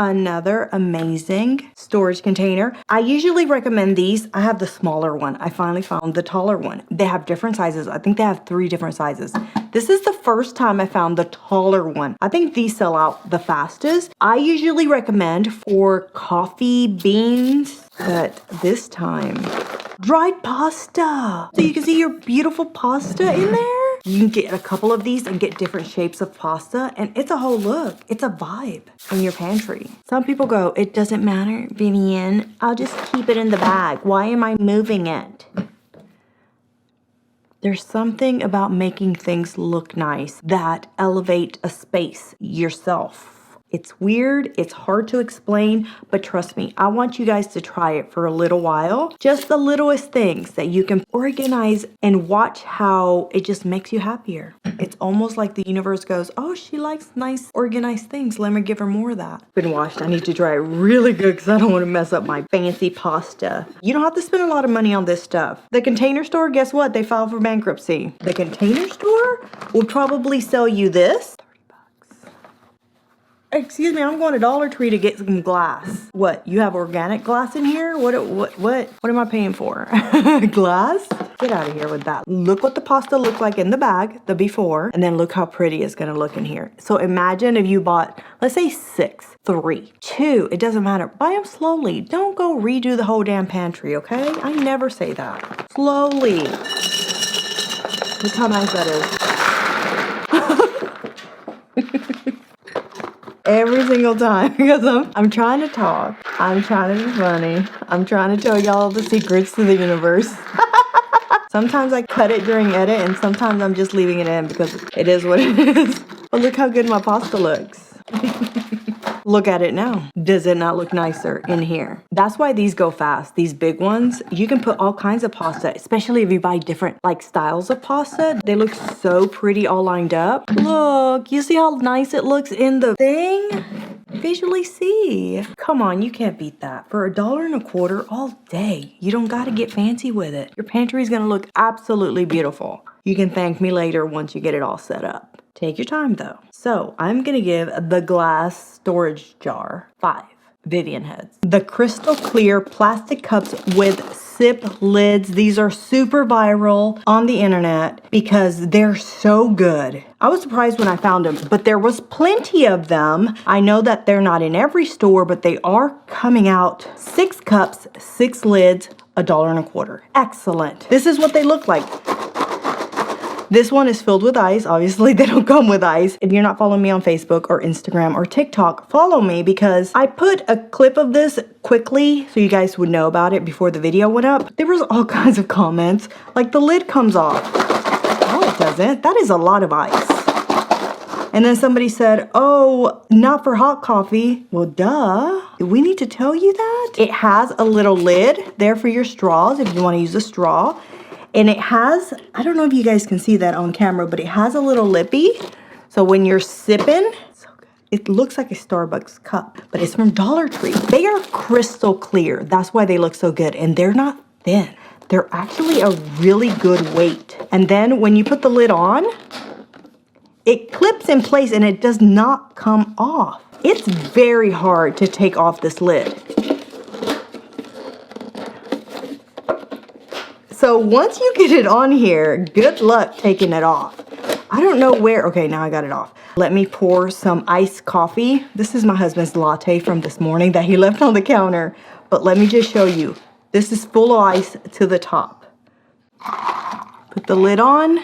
Another amazing storage container. I usually recommend these. I have the smaller one. I finally found the taller one. They have different sizes. I think they have 3 different sizes. This is the first time I found the taller one. I think these sell out the fastest. I usually recommend for coffee beans, but this time, dried pasta. So you can see your beautiful pasta in there. You can get a couple of these and get different shapes of pasta, and it's a whole look. It's a vibe in your pantry. Some people go, it doesn't matter, Vivian. I'll just keep it in the bag. Why am I moving it? There's something about making things look nice that elevate a space yourself. It's weird, it's hard to explain, but trust me, I want you guys to try it for a little while. Just the littlest things that you can organize and watch how it just makes you happier. It's almost like the universe goes, oh, she likes nice organized things. Let me give her more of that. Been washed. I need to dry it really good because I don't want to mess up my fancy pasta. You don't have to spend a lot of money on this stuff. The Container Store, guess what? They filed for bankruptcy. The Container Store will probably sell you this. Excuse me, I'm going to Dollar Tree to get some glass. What, you have organic glass in here? What am I paying for? Glass? Get out of here with that. Look what the pasta looked like in the bag, the before, and then look how pretty it's gonna look in here. So imagine if you bought, let's say 6, 3, 2, it doesn't matter. Buy them slowly. Don't go redo the whole damn pantry, okay? I never say that. Slowly. Look how nice that is. Every single time because I'm trying to talk. I'm trying to be funny. I'm trying to tell y'all the secrets to the universe. Sometimes I cut it during edit and sometimes I'm just leaving it in because it is what it is. But look how good my pasta looks. Look at it now. Does it not look nicer in here? That's why these go fast. These big ones, you can put all kinds of pasta, especially if you buy different like styles of pasta. They look so pretty all lined up. Look, you see how nice it looks in the thing? Visually see. Come on, you can't beat that. For $1.25 all day. You don't gotta get fancy with it. Your pantry is gonna look absolutely beautiful. You can thank me later once you get it all set up. Take your time though. So I'm gonna give the glass storage jar 5 Vivian heads. The crystal clear plastic cups with sip lids. These are super viral on the internet because they're so good. I was surprised when I found them, but there was plenty of them. I know that they're not in every store, but they are coming out. 6 cups, 6 lids, $1.25. Excellent. This is what they look like. This one is filled with ice. Obviously, they don't come with ice. If you're not following me on Facebook or Instagram or TikTok, follow me because I put a clip of this quickly so you guys would know about it before the video went up. There was all kinds of comments. Like, the lid comes off. No, it doesn't. That is a lot of ice. And then somebody said, oh, not for hot coffee. Well, duh. Do we need to tell you that? It has a little lid there for your straws if you want to use a straw. And it has, I don't know if you guys can see that on camera, but it has a little lippy. So when you're sipping, so good. It looks like a Starbucks cup, but it's from Dollar Tree. They are crystal clear. That's why they look so good. And they're not thin. They're actually a really good weight. And then when you put the lid on, it clips in place and it does not come off. It's very hard to take off this lid. So once you get it on here, good luck taking it off. I don't know where, okay, now I got it off. Let me pour some iced coffee. This is my husband's latte from this morning that he left on the counter. But let me just show you. This is full of ice to the top. Put the lid on.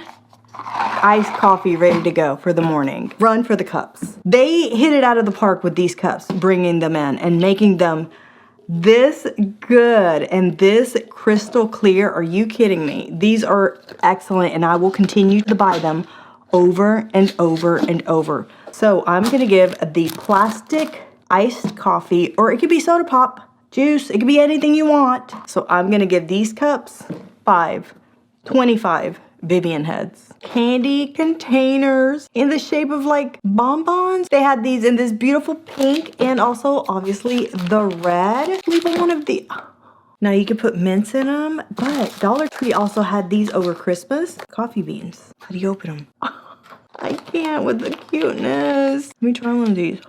Iced coffee ready to go for the morning. Run for the cups. They hit it out of the park with these cups, bringing them in and making them this good and this crystal clear. Are you kidding me? These are excellent and I will continue to buy them over and over and over. So I'm gonna give the plastic iced coffee, or it could be soda pop, juice, it could be anything you want. So I'm gonna give these cups 25 Vivian heads. Candy containers in the shape of like bonbons. They had these in this beautiful pink and also obviously the red. Even one of the, now you can put mints in them, but Dollar Tree also had these over Christmas. Coffee beans. How do you open them? I can't with the cuteness. Let me try one of these.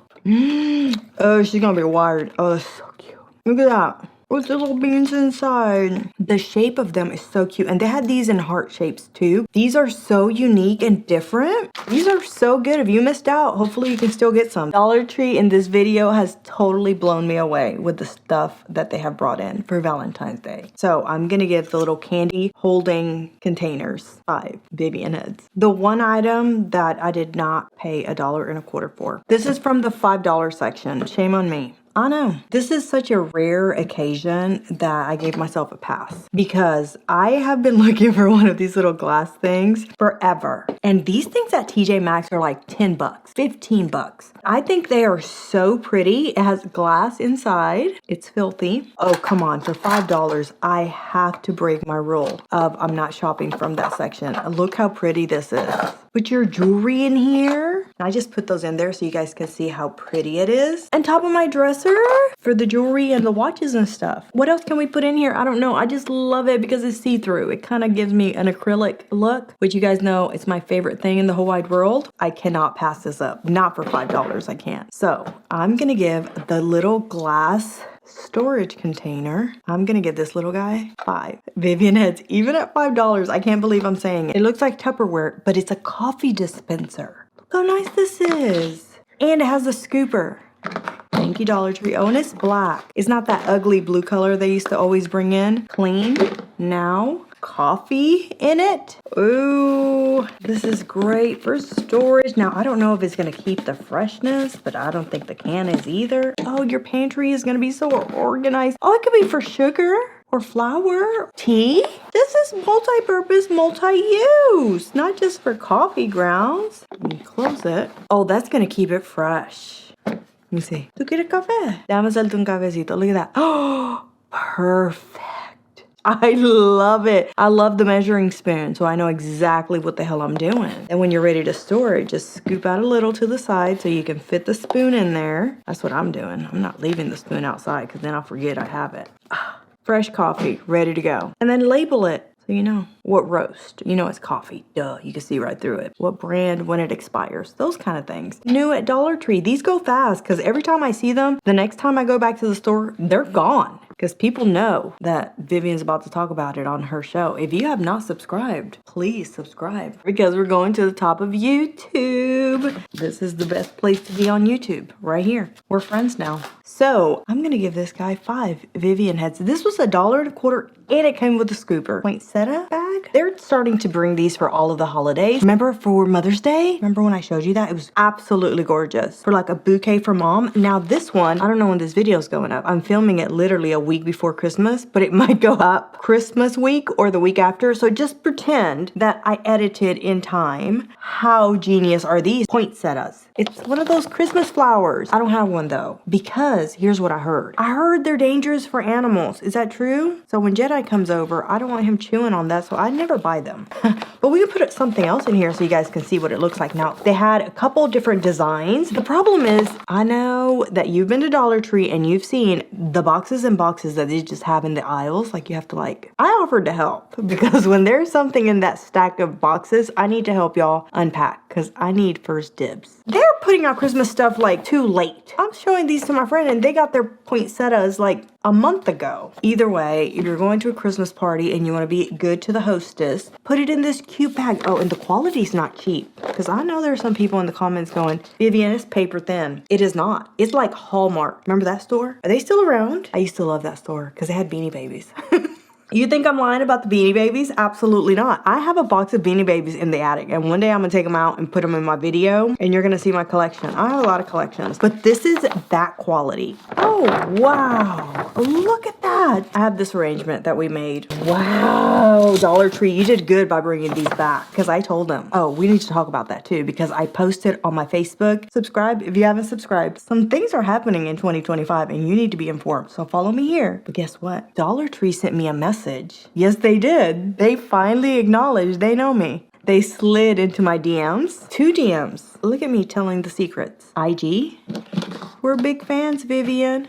Oh, she's gonna be wired. Oh, that's so cute. Look at that. With the little beans inside. The shape of them is so cute. And they had these in heart shapes too. These are so unique and different. These are so good. If you missed out, hopefully you can still get some. Dollar Tree in this video has totally blown me away with the stuff that they have brought in for Valentine's Day. So I'm gonna give the little candy holding containers 5 Vivian heads. The one item that I did not pay $1.25 for. This is from the $5 section. Shame on me. I know. This is such a rare occasion that I gave myself a pass because I have been looking for one of these little glass things forever. And these things at TJ Maxx are like 10 bucks, 15 bucks. I think they are so pretty. It has glass inside. It's filthy. Oh, come on. For $5, I have to break my rule of I'm not shopping from that section. Look how pretty this is. Put your jewelry in here. I just put those in there so you guys can see how pretty it is. On top of my dresser for the jewelry and the watches and stuff. What else can we put in here? I don't know. I just love it because it's see-through. It kind of gives me an acrylic look, which you guys know it's my favorite thing in the whole wide world. I cannot pass this up. Not for $5. I can't. So I'm going to give the little glass storage container. I'm gonna give this little guy 5 Vivian heads, even at $5. I can't believe I'm saying it. It looks like Tupperware, but it's a coffee dispenser. Look how nice this is. And it has a scooper. Thank you, Dollar Tree. Oh, and it's black. It's not that ugly blue color they used to always bring in. Clean. Now, coffee in it. Ooh, this is great for storage. Now, I don't know if it's going to keep the freshness, but I don't think the can is either. Oh, your pantry is going to be so organized. Oh, it could be for sugar or flour, tea. This is multi-purpose, multi-use, not just for coffee grounds. Let me close it. Oh, that's going to keep it fresh. Let me see. ¿Tú quieres café? Déjame hacerte un cafecito. Look at that. Oh, perfect. I love it. I love the measuring spoon, so I know exactly what the hell I'm doing. And when you're ready to store it, just scoop out a little to the side so you can fit the spoon in there. That's what I'm doing. I'm not leaving the spoon outside because then I'll forget I have it. Fresh coffee, ready to go. And then label it so you know what roast. You know it's coffee. Duh, you can see right through it. What brand, when it expires. Those kind of things. New at Dollar Tree. These go fast because every time I see them, the next time I go back to the store, they're gone. Because people know that Vivian's about to talk about it on her show. If you have not subscribed, please subscribe. Because we're going to the top of YouTube. This is the best place to be on YouTube. Right here. We're friends now. So, I'm going to give this guy 5 Vivian heads. This was $1.25 and it came with a scooper. Poinsettia bag. They're starting to bring these for all of the holidays. Remember for Mother's Day? Remember when I showed you that? It was absolutely gorgeous. For like a bouquet for mom. Now this one, I don't know when this video is going up. I'm filming it literally a week before Christmas, but it might go up Christmas week or the week after. So just pretend that I edited in time. How genius are these poinsettias? It's one of those Christmas flowers. I don't have one though, because here's what I heard. I heard they're dangerous for animals. Is that true? So when Jedi comes over, I don't want him chewing on that, so I never buy them. But we can put something else in here so you guys can see what it looks like. Now, they had a couple different designs. The problem is, I know that you've been to Dollar Tree and you've seen the boxes and boxes that they just have in the aisles. Like you have to I offered to help because when there's something in that stack of boxes, I need to help y'all unpack because I need first dibs. They're putting out Christmas stuff like too late. I'm showing these to my friend and they got their poinsettias like a month ago. Either way, if you're going to a Christmas party and you want to be good to the hostess, put it in this cute bag. Oh, and the quality's not cheap because I know there's some people in the comments going, Vivian, it's paper thin. It is not. It's like Hallmark. Remember that store? Are they still around? I used to love that store because they had Beanie Babies. You think I'm lying about the Beanie Babies? Absolutely not. I have a box of Beanie Babies in the attic, and one day I'm going to take them out and put them in my video, and you're going to see my collection. I have a lot of collections, but this is that quality. Oh, wow. Look at that. I have this arrangement that we made. Wow, Dollar Tree, you did good by bringing these back, because I told them. Oh, we need to talk about that, too, because I posted on my Facebook. Subscribe if you haven't subscribed. Some things are happening in 2025, and you need to be informed, so follow me here. But guess what? Dollar Tree sent me a message. Yes, they did. They finally acknowledged they know me. They slid into my DMs. 2 DMs. Look at me telling the secrets. IG. We're big fans, Vivian.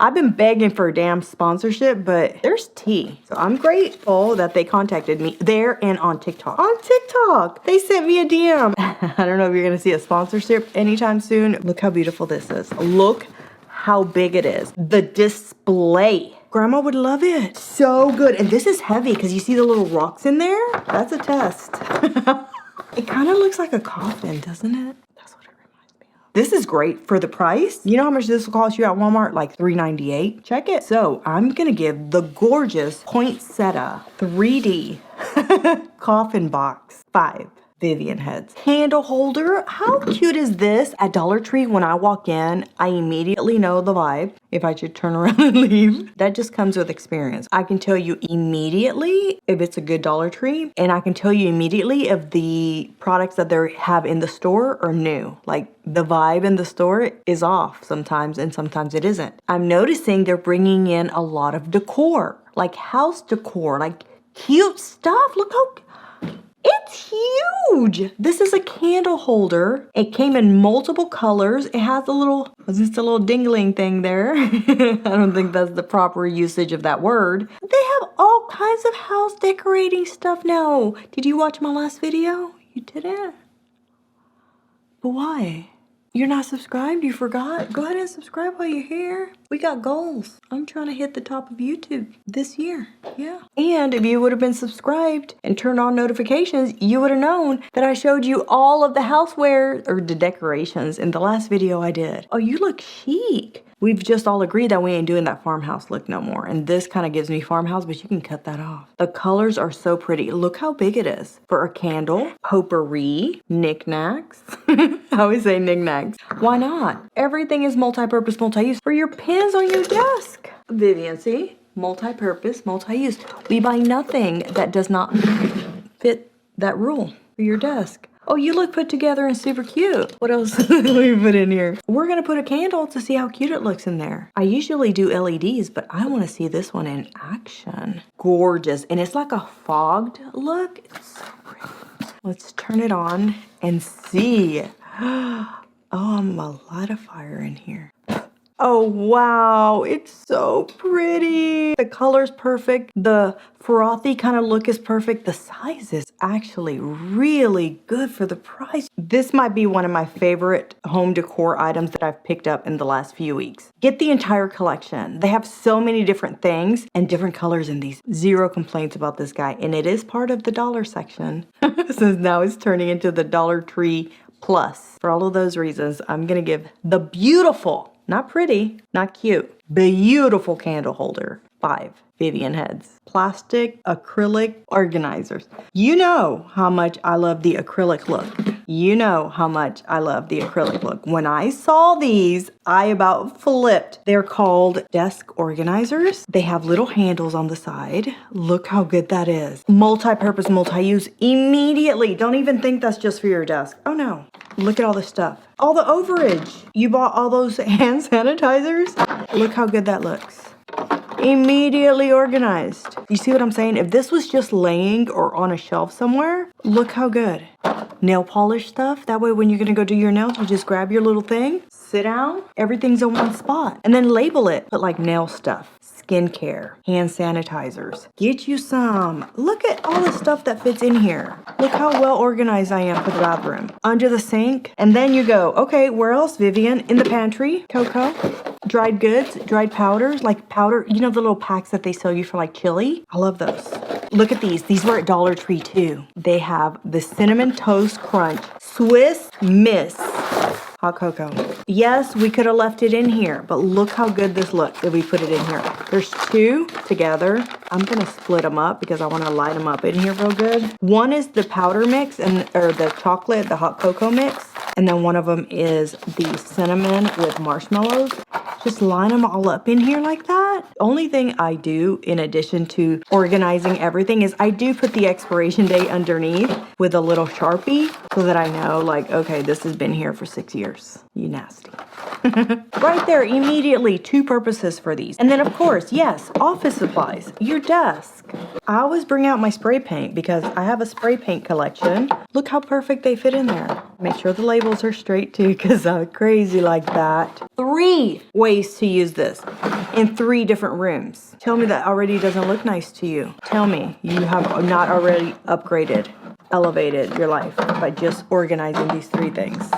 I've been begging for a damn sponsorship, but there's tea. So I'm grateful that they contacted me there and on TikTok. On TikTok, they sent me a DM. I don't know if you're gonna see a sponsorship anytime soon. Look how beautiful this is. Look how big it is. The display. Grandma would love it. So good. And this is heavy because you see the little rocks in there? That's a test. It kind of looks like a coffin, doesn't it? That's what it reminds me of. This is great for the price. You know how much this will cost you at Walmart? Like $3.98. Check it. So I'm going to give the gorgeous poinsettia 3D coffin box 5 Vivian heads. Candle holder. How cute is this? At Dollar Tree, when I walk in, I immediately know the vibe. If I should turn around and leave. That just comes with experience. I can tell you immediately if it's a good Dollar Tree, and I can tell you immediately if the products that they have in the store are new. Like the vibe in the store is off sometimes, and sometimes it isn't. I'm noticing they're bringing in a lot of decor, like house decor, like cute stuff. Look how it's huge. This is a candle holder. It came in multiple colors. It has a little, was this a little dingling thing there? I don't think that's the proper usage of that word. They have all kinds of house decorating stuff now. Did you watch my last video? You didn't? But why? You're not subscribed? You forgot? Go ahead and subscribe while you're here. We got goals. I'm trying to hit the top of YouTube this year. Yeah. And if you would have been subscribed and turned on notifications, you would have known that I showed you all of the houseware or the decorations in the last video I did. Oh, you look chic. We've just all agreed that we ain't doing that farmhouse look no more. And this kind of gives me farmhouse, but you can cut that off. The colors are so pretty. Look how big it is. For a candle, potpourri, knickknacks. I always say knickknacks. Why not? Everything is multi-purpose, multi-use. For your pins on your desk. Vivian, see? Multi-purpose, multi-use. We buy nothing that does not fit that rule for your desk. Oh, you look put together and super cute. What else do we put in here? We're going to put a candle to see how cute it looks in there. I usually do LEDs, but I want to see this one in action. Gorgeous. And it's like a fogged look. It's so pretty. Let's turn it on and see. Oh, I'm a light a fire in here. Oh, wow. It's so pretty. The color's perfect. The frothy kind of look is perfect. The size is actually really good for the price. This might be one of my favorite home decor items that I've picked up in the last few weeks. Get the entire collection. They have so many different things and different colors in these. Zero complaints about this guy. And it is part of the dollar section. Since now it's turning into the Dollar Tree Plus. For all of those reasons, I'm going to give the beautiful, not pretty, not cute, beautiful candle holder 5 Vivian heads. Plastic acrylic organizers. You know how much I love the acrylic look. You know how much I love the acrylic look. When I saw these, I about flipped. They're called desk organizers. They have little handles on the side. Look how good that is. Multi-purpose, multi-use immediately. Don't even think that's just for your desk. Oh no. Look at all this stuff. All the overage. You bought all those hand sanitizers? Look how good that looks. Immediately organized. You see what I'm saying? If this was just laying or on a shelf somewhere, look how good. Nail polish stuff. That way when you're going to go do your nails, you just grab your little thing, sit down, everything's in one spot. And then label it. Put like nail stuff, skincare, hand sanitizers. Get you some. Look at all the stuff that fits in here. Look how well organized I am for the bathroom. Under the sink. And then you go, okay, where else, Vivian? In the pantry, Coco. Dried goods, dried powders, like powder, you know the little packs that they sell you for like chili? I love those. Look at these. These were at Dollar Tree too. They have the Cinnamon Toast Crunch Swiss Miss hot cocoa. Yes, we could have left it in here, but look how good this looks if we put it in here. There's 2 together. I'm gonna split them up because I want to light them up in here real good. One is the powder mix or the chocolate, the hot cocoa mix. And then one of them is the cinnamon with marshmallows. Just line them all up in here like that. The only thing I do in addition to organizing everything is I do put the expiration date underneath with a little Sharpie so that I know like, okay, this has been here for 6 years. You nasty. Right there, immediately 2 purposes for these. And then of course, yes, office supplies, your desk. I always bring out my spray paint because I have a spray paint collection. Look how perfect they fit in there. Make sure the labels are straight too, because I'm crazy like that. 3 ways to use this in 3 different rooms. Tell me that already doesn't look nice to you. Tell me you have not already upgraded, elevated your life by just organizing these 3 things.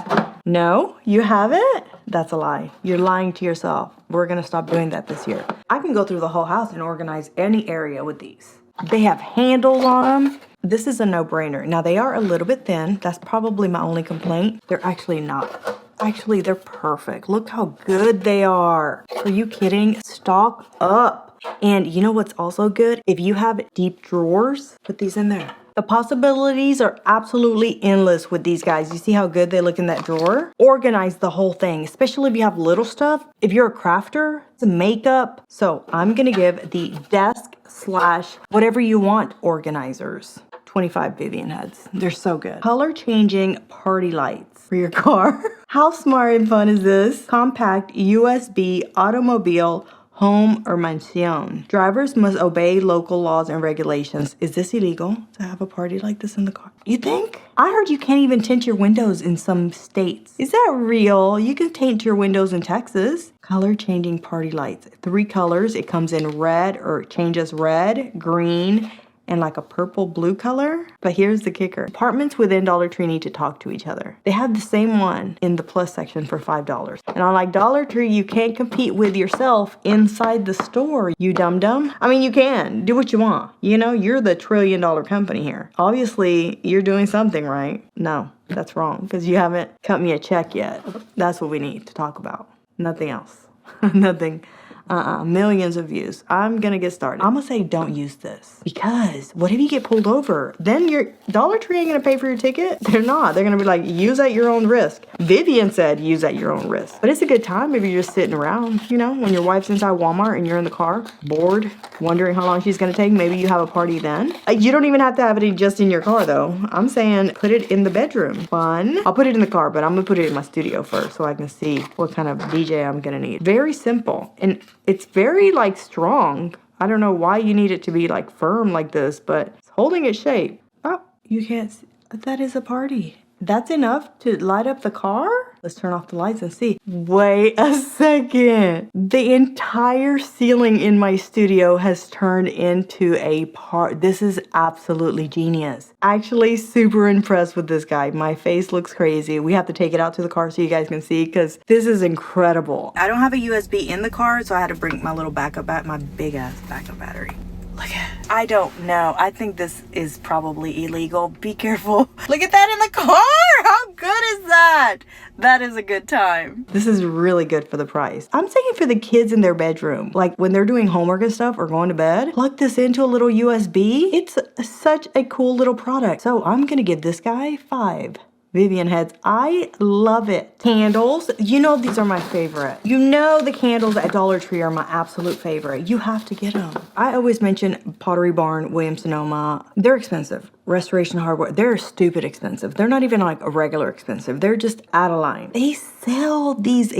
No, you haven't? That's a lie. You're lying to yourself. We're going to stop doing that this year. I can go through the whole house and organize any area with these. They have handles on them. This is a no-brainer. Now, they are a little bit thin. That's probably my only complaint. They're actually not. Actually, they're perfect. Look how good they are. Are you kidding? Stock up. And you know what's also good? If you have deep drawers, put these in there. The possibilities are absolutely endless with these guys. You see how good they look in that drawer? Organize the whole thing, especially if you have little stuff. If you're a crafter, some makeup. So I'm gonna give the desk / whatever you want organizers 25 Vivian heads. They're so good. Color changing party lights for your car. How smart and fun is this? Compact USB automobile home or mansion. Drivers must obey local laws and regulations. Is this illegal to have a party like this in the car? You think? I heard you can't even tint your windows in some states. Is that real? You can tint your windows in Texas. Color changing party lights. 3 colors. It comes in red, or it changes red, green, and like a purple blue color. But here's the kicker. Apartments within Dollar Tree need to talk to each other. They have the same one in the plus section for $5. And unlike Dollar Tree, you can't compete with yourself inside the store, you dum-dum. I mean, you can. Do what you want. You know, you're the $1 trillion company here. Obviously, you're doing something right. No, that's wrong, because you haven't cut me a check yet. That's what we need to talk about. Nothing else. Nothing. Millions of views. I'm gonna get started. I'm gonna say don't use this, because what if you get pulled over? Then your Dollar Tree ain't gonna pay for your ticket. They're not. They're gonna be like, use at your own risk. Vivian said use at your own risk. But it's a good time if you're just sitting around, you know, when your wife's inside Walmart and you're in the car, bored, wondering how long she's gonna take. Maybe you have a party then. You don't even have to have it just in your car though. I'm saying put it in the bedroom. Fun. I'll put it in the car, but I'm gonna put it in my studio first so I can see what kind of DJ I'm gonna need. Very simple. And it's very like strong. I don't know why you need it to be like firm like this, but it's holding its shape. Oh, you can't see. That is a party. That's enough to light up the car? Let's turn off the lights and see. Wait a second. The entire ceiling in my studio has turned into a part. This is absolutely genius. Actually super impressed with this guy. My face looks crazy. We have to take it out to the car so you guys can see, because this is incredible. I don't have a USB in the car, so I had to bring my little my big ass backup battery. Look at it. I don't know. I think this is probably illegal. Be careful. Look at that in the car. How good is that? That is a good time. This is really good for the price. I'm saying for the kids in their bedroom, like when they're doing homework and stuff or going to bed, plug this into a little USB. It's such a cool little product. So I'm going to give this guy 5 Vivian heads. I love it. Candles. You know these are my favorite. You know the candles at Dollar Tree are my absolute favorite. You have to get them. I always mention Pottery Barn, Williams-Sonoma. They're expensive. Restoration Hardware. They're stupid expensive. They're not even like a regular expensive. They're just out of line. They sell these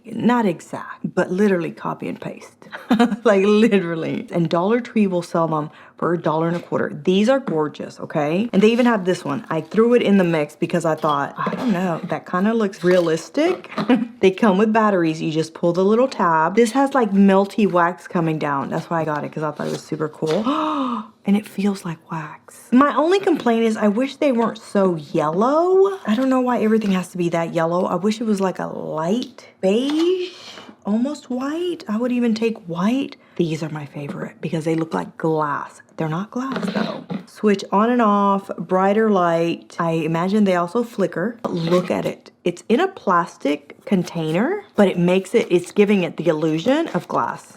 not exact, but literally copy and paste. Like literally. And Dollar Tree will sell them for $1.25. These are gorgeous, okay? And they even have this one. I threw it in the mix because I thought, I don't know, that kind of looks realistic. They come with batteries. You just pull the little tab. This has like melty wax coming down. That's why I got it, because I thought it was super cool. And it feels like wax. My only complaint is I wish they weren't so yellow. I don't know why everything has to be that yellow. I wish it was like a light beige, almost white. I would even take white. These are my favorite because they look like glass. They're not glass though. Switch on and off, brighter light. I imagine they also flicker. Look at it. It's in a plastic container, but it's giving it the illusion of glass.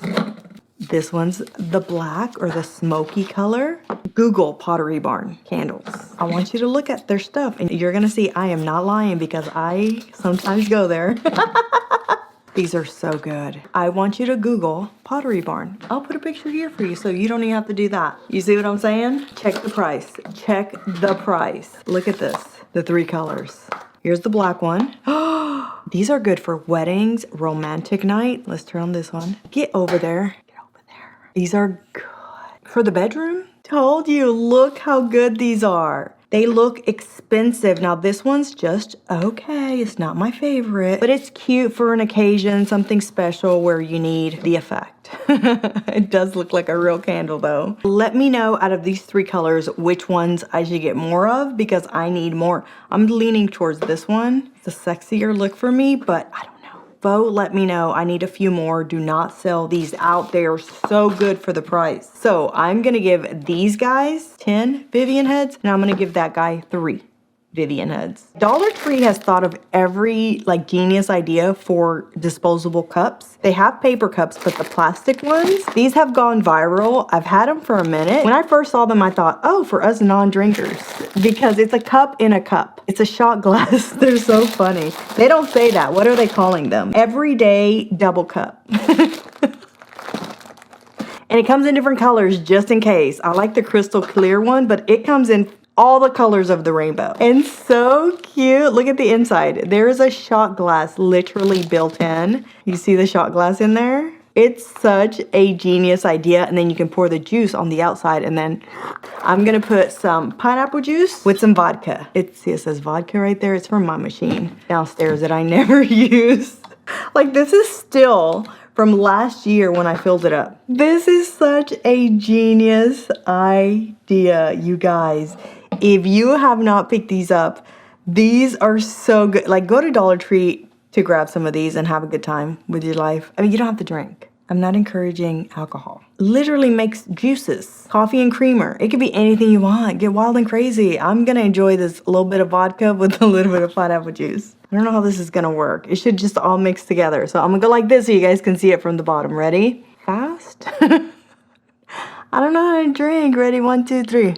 This one's the black or the smoky color. Google Pottery Barn candles. I want you to look at their stuff and you're gonna see I am not lying, because I sometimes go there. These are so good. I want you to Google Pottery Barn. I'll put a picture here for you so you don't even have to do that. You see what I'm saying? Check the price. Check the price. Look at this. The 3 colors. Here's the black one. These are good for weddings, romantic night. Let's turn on this one. Get over there. These are good. For the bedroom? Told you, look how good these are. They look expensive. Now this one's just okay. It's not my favorite, but it's cute for an occasion, something special where you need the effect. It does look like a real candle though. Let me know out of these 3 colors which ones I should get more of because I need more. I'm leaning towards this one. It's a sexier look for me, but I don't know. Vote, let me know. I need a few more. Do not sell these out. They are so good for the price. So I'm gonna give these guys 10 Vivian heads, and I'm gonna give that guy 3 Vivian heads. Dollar Tree has thought of every like genius idea for disposable cups. They have paper cups, but the plastic ones, these have gone viral. I've had them for a minute. When I first saw them, I thought, oh, for us non-drinkers, because it's a cup in a cup. It's a shot glass. They're so funny. They don't say that. What are they calling them? Everyday double cup. And it comes in different colors just in case. I like the crystal clear one, but it comes in all the colors of the rainbow. And so cute. Look at the inside. There is a shot glass literally built in. You see the shot glass in there? It's such a genius idea. And then you can pour the juice on the outside. And then I'm gonna put some pineapple juice with some vodka. It says vodka right there. It's from my machine downstairs that I never use. Like this is still from last year when I filled it up. This is such a genius idea, you guys. If you have not picked these up, these are so good. Like go to Dollar Tree to grab some of these and have a good time with your life. I mean, you don't have to drink. I'm not encouraging alcohol. Literally makes juices, coffee and creamer. It could be anything you want. Get wild and crazy. I'm gonna enjoy this little bit of vodka with a little bit of pineapple juice. I don't know how this is gonna work. It should just all mix together. So I'm gonna go like this so you guys can see it from the bottom. Ready? Fast? I don't know how to drink. Ready? 1, 2, 3.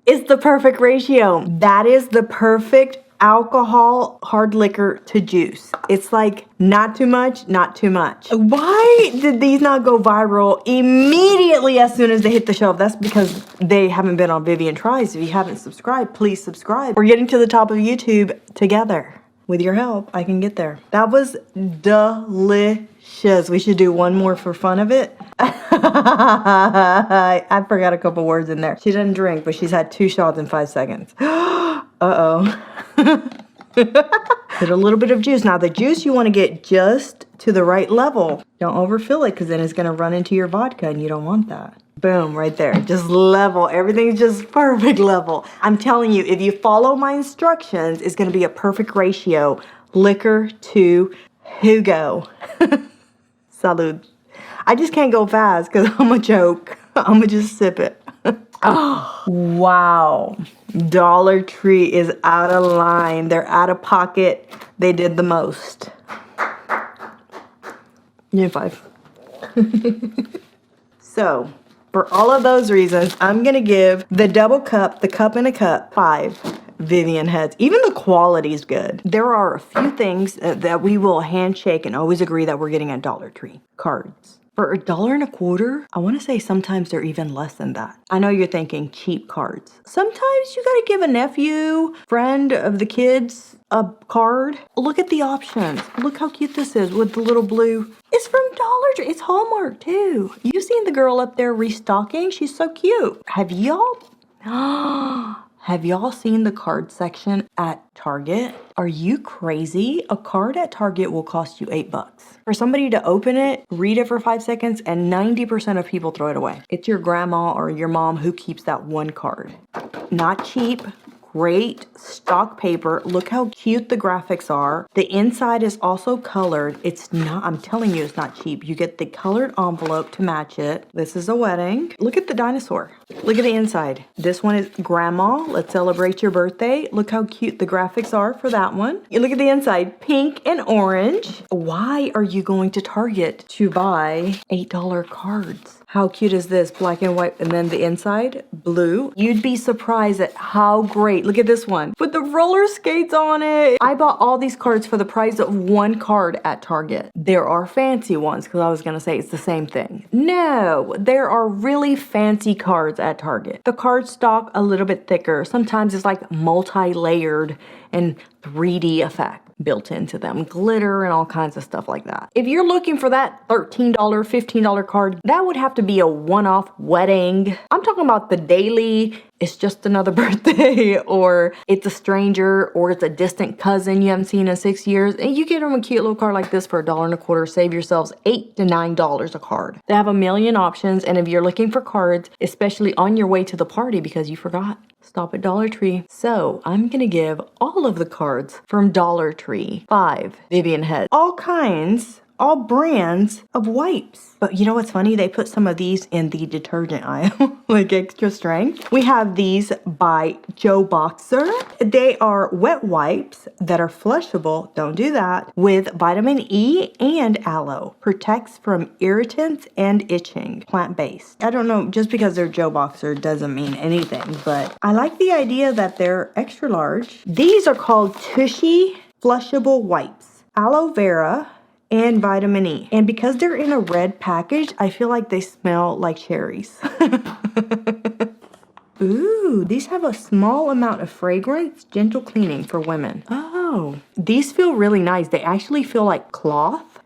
It's the perfect ratio. That is the perfect alcohol, hard liquor to juice. It's like not too much, not too much. Why did these not go viral immediately as soon as they hit the shelf? That's because they haven't been on Vivian Tries. If you haven't subscribed, please subscribe. We're getting to the top of YouTube together. With your help, I can get there. That was delicious. We should do one more for fun of it. I forgot a couple words in there. She doesn't drink, but she's had 2 shots in 5 seconds. Uh-oh. Put a little bit of juice. Now the juice you want to get just to the right level. Don't overfill it because then it's going to run into your vodka and you don't want that. Boom, right there. Just level. Everything's just perfect level. I'm telling you, if you follow my instructions, it's going to be a perfect ratio. Liquor to Hugo. Salud. I just can't go fast because I'm a joke. I'm going to just sip it. Oh, wow. Dollar Tree is out of line. They're out of pocket. They did the most. Yeah, 5. So, for all of those reasons, I'm going to give the double cup, the cup in a cup, 5 Vivian heads. Even the quality is good. There are a few things that we will handshake and always agree that we're getting at Dollar Tree. Cards. For $1.25, I want to say sometimes they're even less than that. I know you're thinking cheap cards. Sometimes you got to give a nephew, friend of the kids, a card. Look at the options. Look how cute this is with the little blue. It's from Dollar Tree. It's Hallmark too. You've seen the girl up there restocking. She's so cute. Have y'all seen the card section at Target? Are you crazy? A card at Target will cost you $8. For somebody to open it, read it for 5 seconds, and 90% of people throw it away. It's your grandma or your mom who keeps that one card. Not cheap. Great stock paper. Look how cute the graphics are. The inside is also colored. It's not, I'm telling you, it's not cheap. You get the colored envelope to match it. This is a wedding. Look at the dinosaur. Look at the inside. This one is grandma. Let's celebrate your birthday. Look how cute the graphics are for that one. You look at the inside, pink and orange. Why are you going to Target to buy $8 cards? How cute is this? Black and white, and then the inside, blue. You'd be surprised at how great. Look at this one with the roller skates on it. I bought all these cards for the price of one card at Target. There are fancy ones, because I was gonna say it's the same thing. No, there are really fancy cards at Target. The card stock a little bit thicker. Sometimes it's like multi-layered and 3D effect built into them, glitter and all kinds of stuff like that. If you're looking for that $13, $15 card, that would have to be a one-off wedding. I'm talking about the daily, it's just another birthday, or it's a stranger, or it's a distant cousin you haven't seen in 6 years, and you get them a cute little card like this for $1.25. Save yourselves $8 to $9 a card. They have a million options, and if you're looking for cards, especially on your way to the party because you forgot, stop at Dollar Tree. So I'm gonna give all of the cards from Dollar Tree 5 Vivian heads. All kinds, all brands of wipes. But you know what's funny? They put some of these in the detergent aisle, like extra strength. We have these by Joe Boxer. They are wet wipes that are flushable, don't do that, with vitamin E and aloe. Protects from irritants and itching. Plant-based. I don't know, just because they're Joe Boxer doesn't mean anything, but I like the idea that they're extra large. These are called Tushy flushable wipes. Aloe vera and vitamin E. And because they're in a red package, I feel like they smell like cherries. Ooh, these have a small amount of fragrance, gentle cleaning for women. Oh, these feel really nice. They actually feel like cloth.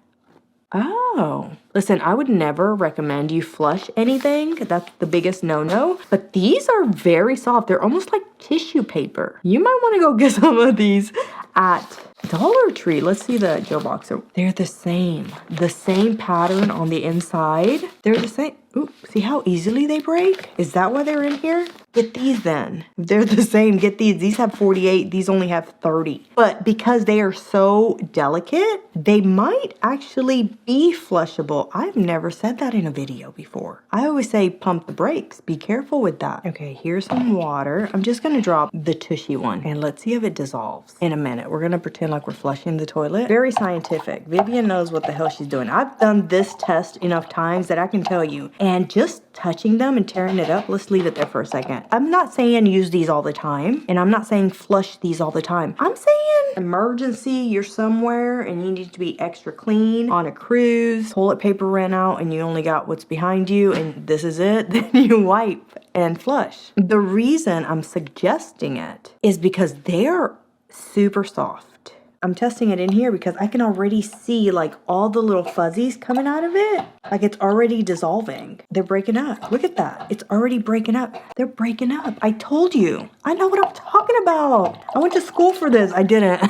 Oh, listen, I would never recommend you flush anything. That's the biggest no-no. But these are very soft. They're almost like tissue paper. You might want to go get some of these at Dollar Tree. Let's see the Joe Boxer. They're the same. The same pattern on the inside. They're the same. Ooh, see how easily they break? Is that why they're in here? Get these then. If they're the same, get these. These have 48. These only have 30. But because they are so delicate, they might actually be flushable. I've never said that in a video before. I always say pump the brakes. Be careful with that. Okay, here's some water. I'm just going to drop the Tushy one. And let's see if it dissolves. In a minute, we're going to pretend like we're flushing the toilet. Very scientific. Vivian knows what the hell she's doing. I've done this test enough times that I can tell you. And just touching them and tearing it up, let's leave it there for a second. I'm not saying use these all the time, and I'm not saying flush these all the time. I'm saying emergency, you're somewhere and you need to be extra clean on a cruise, toilet paper ran out and you only got what's behind you and this is it, then you wipe and flush. The reason I'm suggesting it is because they're super soft. I'm testing it in here because I can already see like all the little fuzzies coming out of it. Like it's already dissolving. They're breaking up. Look at that. It's already breaking up. They're breaking up. I told you. I know what I'm talking about. I went to school for this. I didn't.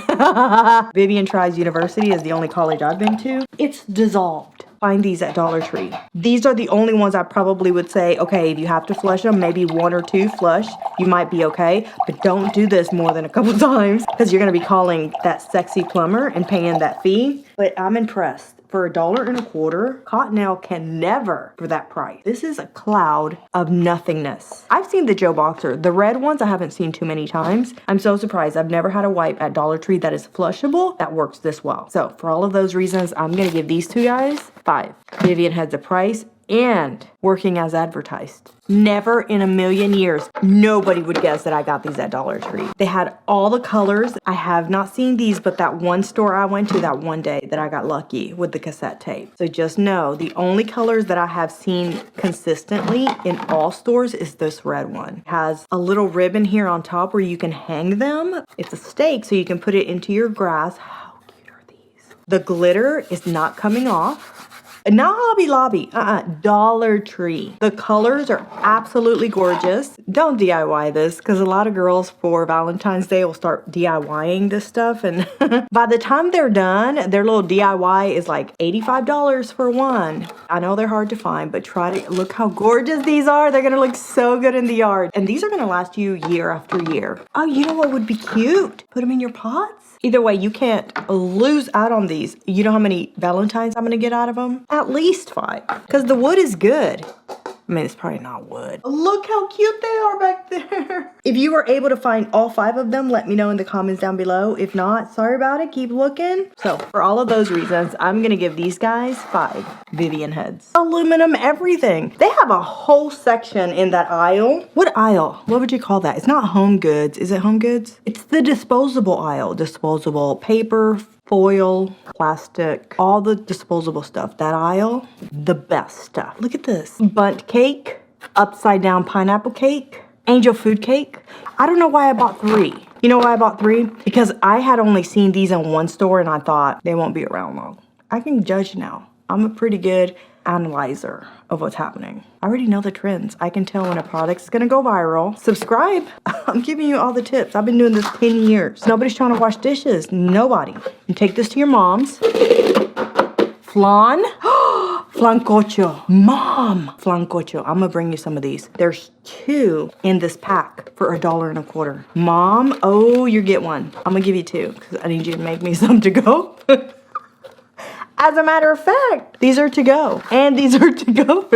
Vivian Tries University is the only college I've been to. It's dissolved. Find these at Dollar Tree. These are the only ones I probably would say, okay, if you have to flush them, maybe 1 or 2 flush, you might be okay. But don't do this more than a couple times because you're gonna be calling that sexy plumber and paying that fee. But I'm impressed. For $1.25, Cottonelle can never for that price. This is a cloud of nothingness. I've seen the Joe Boxer. The red ones I haven't seen too many times. I'm so surprised. I've never had a wipe at Dollar Tree that is flushable that works this well. So for all of those reasons, I'm gonna give these two guys 5. Vivian has the price and working as advertised. Never in a million years, nobody would guess that I got these at Dollar Tree. They had all the colors. I have not seen these, but that one store I went to that one day that I got lucky with the cassette tape. So just know the only colors that I have seen consistently in all stores is this red one. It has a little ribbon here on top where you can hang them. It's a stake so you can put it into your grass. How cute are these? The glitter is not coming off. Not Hobby Lobby, Dollar Tree. The colors are absolutely gorgeous. Don't DIY this because a lot of girls for Valentine's Day will start DIYing this stuff and by the time they're done, their little DIY is like $85 for one. I know they're hard to find, but try to look how gorgeous these are. They're gonna look so good in the yard. And these are gonna last you year after year. Oh, you know what would be cute? Put them in your pots. Either way, you can't lose out on these. You know how many Valentines I'm gonna get out of them? At least 5, because the wood is good. I mean, it's probably not wood. Look how cute they are back there. If you were able to find all 5 of them, let me know in the comments down below. If not, sorry about it. Keep looking. So for all of those reasons, I'm going to give these guys 5 Vivian heads. Aluminum everything. They have a whole section in that aisle. What aisle? What would you call that? It's not home goods. Is it home goods? It's the disposable aisle. Disposable paper, foil, plastic, all the disposable stuff. That aisle, the best stuff. Look at this. Bundt cake, upside down pineapple cake, angel food cake. I don't know why I bought 3. You know why I bought 3? Because I had only seen these in one store and I thought they won't be around long. I can judge now. I'm a pretty good analyzer of what's happening. I already know the trends. I can tell when a product's gonna go viral. Subscribe. I'm giving you all the tips. I've been doing this 10 years. Nobody's trying to wash dishes. Nobody. You take this to your mom's. Flan. Flancocho. Mom. Flancocho. I'm gonna bring you some of these. There's 2 in this pack for $1.25. Mom, oh, you get one. I'm gonna give you 2 because I need you to make me some to go. As a matter of fact, these are to go. And these are to go.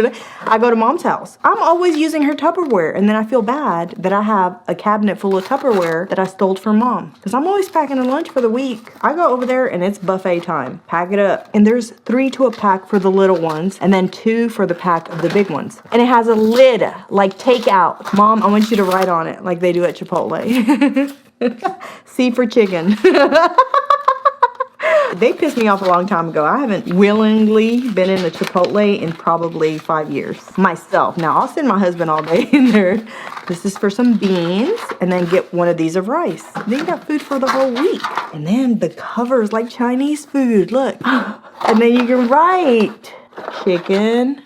I go to mom's house. I'm always using her Tupperware. And then I feel bad that I have a cabinet full of Tupperware that I stole from mom. Because I'm always packing a lunch for the week. I go over there and it's buffet time. Pack it up. And there's 3 to a pack for the little ones. And then 2 for the pack of the big ones. And it has a lid, like takeout. Mom, I want you to write on it like they do at Chipotle. C for chicken. They pissed me off a long time ago. I haven't willingly been in a Chipotle in probably 5 years myself. Now, I'll send my husband all day in there. This is for some beans, and then get one of these of rice. Then you got food for the whole week. And then the cover is like Chinese food. Look. And then you can write chicken,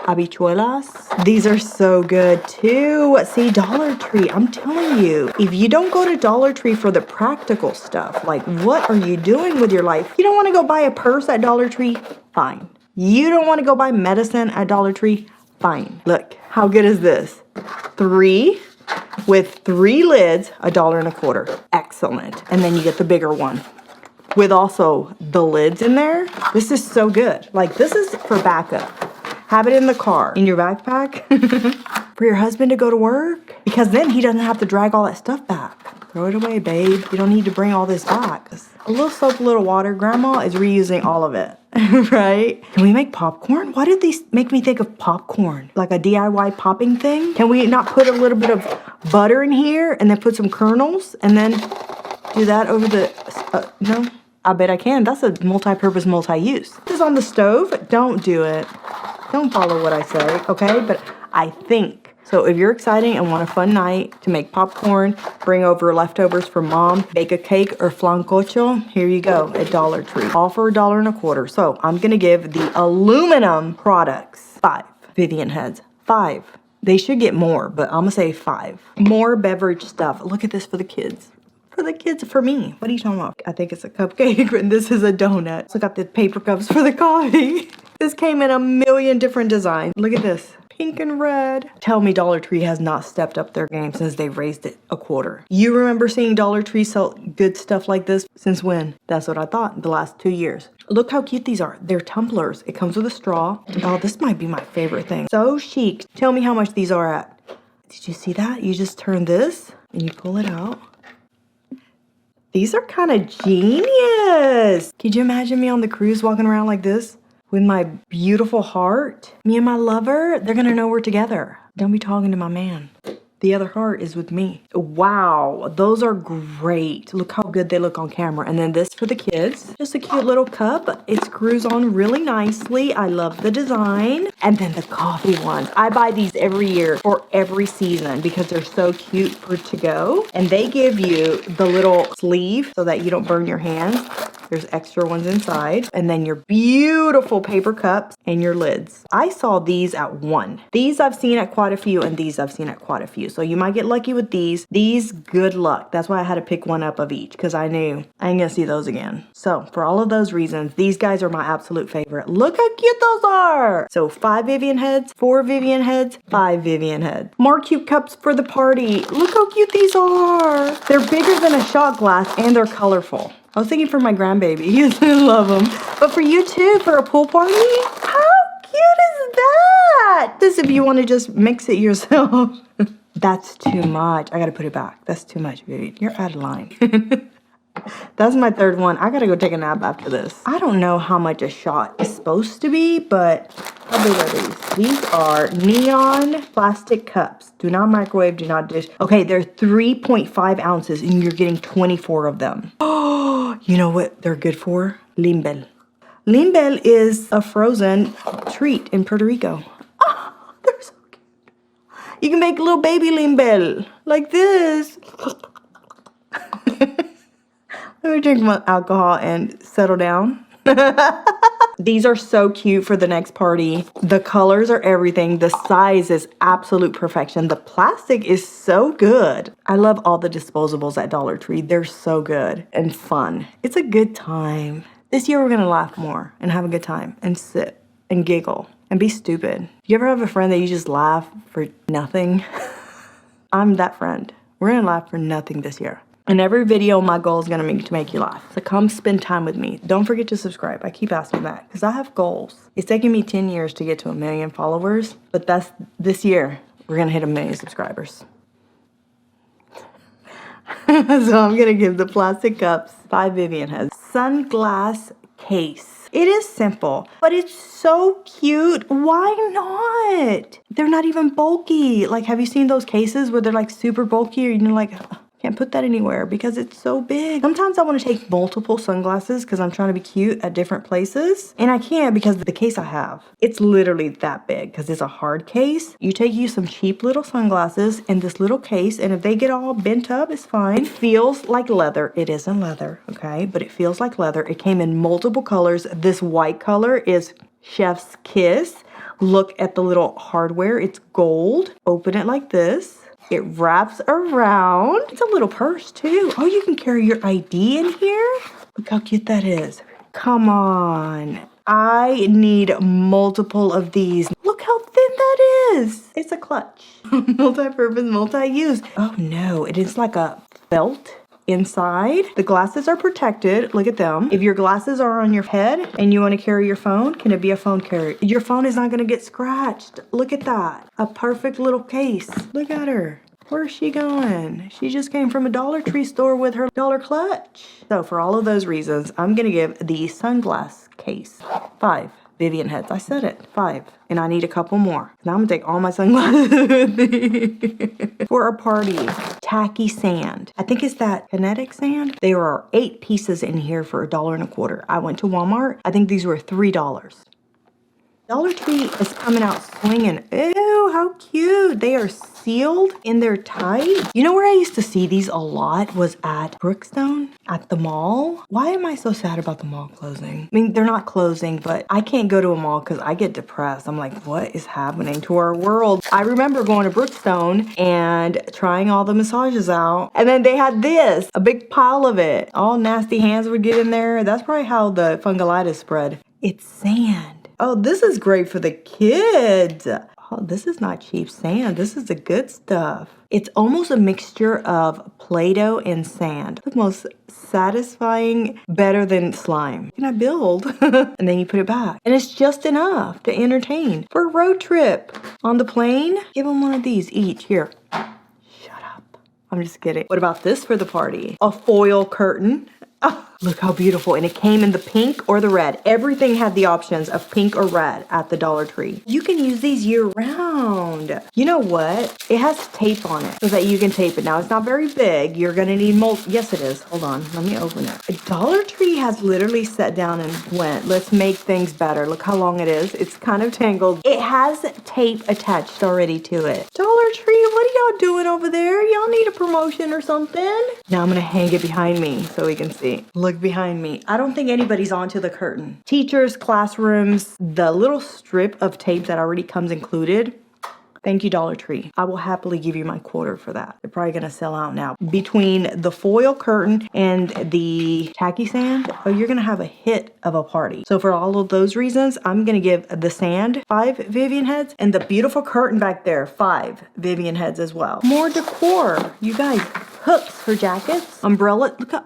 habichuelas. These are so good too. See, Dollar Tree, I'm telling you, if you don't go to Dollar Tree for the practical stuff, like what are you doing with your life? You don't want to go buy a purse at Dollar Tree? Fine. You don't want to go buy medicine at Dollar Tree? Fine. Look, how good is this? 3 with 3 lids, $1.25. Excellent. And then you get the bigger one with also the lids in there. This is so good. Like, this is for backup. Have it in the car, in your backpack, for your husband to go to work. Because then he doesn't have to drag all that stuff back. Throw it away, babe. You don't need to bring all this back. A little soap, a little water. Grandma is reusing all of it, right? Can we make popcorn? Why did these make me think of popcorn? Like a DIY popping thing? Can we not put a little bit of butter in here and then put some kernels and then do that over the, no? I bet I can. That's a multi-purpose, multi-use. This is on the stove. Don't do it. Don't follow what I say, okay? But I think. So if you're excited and want a fun night to make popcorn, bring over leftovers from mom, bake a cake or flancocho, here you go at Dollar Tree. All for $1.25. So I'm going to give the aluminum products 5 Vivian heads. 5. They should get more, but I'm going to say 5. More beverage stuff. Look at this for the kids. For the kids, for me. What are you talking about? I think it's a cupcake, and this is a donut. So I got the paper cups for the coffee. This came in a million different designs. Look at this. Pink and red. Tell me Dollar Tree has not stepped up their game since they raised it $0.25. You remember seeing Dollar Tree sell good stuff like this? Since when? That's what I thought. The last 2 years. Look how cute these are. They're tumblers. It comes with a straw. Oh, this might be my favorite thing. So chic. Tell me how much these are at. Did you see that? You just turn this and you pull it out. These are kind of genius. Could you imagine me on the cruise walking around like this with my beautiful heart? Me and my lover, they're going to know we're together. Don't be talking to my man. The other heart is with me. Wow, those are great. Look how good they look on camera. And then this for the kids. Just a cute little cup. It screws on really nicely. I love the design. And then the coffee ones. I buy these every year for every season because they're so cute for to go. And they give you the little sleeve so that you don't burn your hands. There's extra ones inside. And then your beautiful paper cups and your lids. I saw these at 1. These I've seen at quite a few, and these I've seen at quite a few. So you might get lucky with these. These, good luck. That's why I had to pick one up of each, because I knew I ain't gonna see those again. So for all of those reasons, these guys are my absolute favorite. Look how cute those are. So 5 Vivian heads, 4 Vivian heads, 5 Vivian heads. More cute cups for the party. Look how cute these are. They're bigger than a shot glass and they're colorful. I was thinking for my grandbaby. He's gonna love them. But for you too, for a pool party? How cute is that? got this if you want to just mix it yourself. That's too much. I gotta put it back. That's too much, Vivian. You're out of line. That's my third one. I gotta go take a nap after this. I don't know how much a shot is supposed to be, but how big are these? These are neon plastic cups. Do not microwave, do not dish. Okay, they're 3.5 ounces and you're getting 24 of them. Oh, you know what they're good for? Limbel. Limbel is a frozen treat in Puerto Rico. Oh, they're so cute. You can make a little baby limbel like this. Let me drink my alcohol and settle down. These are so cute for the next party. The colors are everything. The size is absolute perfection. The plastic is so good. I love all the disposables at Dollar Tree. They're so good and fun. It's a good time. This year we're gonna laugh more and have a good time and sit and giggle and be stupid. You ever have a friend that you just laugh for nothing? I'm that friend. We're gonna laugh for nothing this year. In every video, my goal is gonna be to make you laugh. So come spend time with me. Don't forget to subscribe. I keep asking that because I have goals. It's taken me 10 years to get to 1 million followers, but that's this year, we're gonna hit 1 million subscribers. So I'm gonna give the plastic cups 5 Vivian heads. Sunglass case. It is simple, but it's so cute. Why not? They're not even bulky. Like, have you seen those cases where they're like super bulky or you're like, can't put that anywhere because it's so big. Sometimes I want to take multiple sunglasses because I'm trying to be cute at different places. And I can't because the case I have, it's literally that big because it's a hard case. You take you some cheap little sunglasses in this little case, and if they get all bent up, it's fine. It feels like leather. It isn't leather, okay? But it feels like leather. It came in multiple colors. This white color is Chef's Kiss. Look at the little hardware. It's gold. Open it like this. It wraps around. It's a little purse too. Oh, you can carry your ID in here. Look how cute that is. Come on. I need multiple of these. Look how thin that is. It's a clutch. Multi-purpose, multi-use. Oh no, it is like a felt inside. The glasses are protected. Look at them. If your glasses are on your head and you want to carry your phone, can it be a phone carrier? Your phone is not going to get scratched. Look at that. A perfect little case. Look at her. Where's she going? She just came from a Dollar Tree store with her dollar clutch. So for all of those reasons, I'm going to give the sunglass case 5 Vivian heads. I said it, 5. And I need a couple more. Now I'm going to take all my sunglasses with me for a party. Tacky sand. I think it's that kinetic sand. There are 8 pieces in here for $1.25. I went to Walmart. I think these were $3. Dollar Tree is coming out swinging. Ew, how cute. They are sealed and they're tight. You know where I used to see these a lot was at Brookstone at the mall. Why am I so sad about the mall closing? I mean, they're not closing, but I can't go to a mall because I get depressed. I'm like, what is happening to our world? I remember going to Brookstone and trying all the massages out. And then they had this, a big pile of it. All nasty hands would get in there. That's probably how the fungulitis spread. It's sand. Oh, this is great for the kids. Oh, this is not cheap sand. This is the good stuff. It's almost a mixture of Play-Doh and sand. The most satisfying, better than slime. Can I build? And then you put it back. And it's just enough to entertain. For a road trip on the plane, give them one of these each. Here. Shut up. I'm just kidding. What about this for the party? A foil curtain. Oh, look how beautiful. And it came in the pink or the red. Everything had the options of pink or red at the Dollar Tree. You can use these year round. You know what? It has tape on it so that you can tape it. Now, it's not very big. You're going to need Yes, it is. Hold on. Let me open it. Dollar Tree has literally sat down and went, let's make things better. Look how long it is. It's kind of tangled. It has tape attached already to it. Dollar Tree, what are y'all doing over there? Y'all need a promotion or something? Now I'm going to hang it behind me so we can see. Look behind me. I don't think anybody's onto the curtain. Teachers, classrooms, the little strip of tape that already comes included. Thank you, Dollar Tree. I will happily give you my quarter for that. They're probably gonna sell out now. Between the foil curtain and the tacky sand, oh, you're gonna have a hit of a party. So for all of those reasons, I'm gonna give the sand 5 Vivian heads and the beautiful curtain back there 5 Vivian heads as well. More decor. You guys, hooks for jackets, umbrella. Look how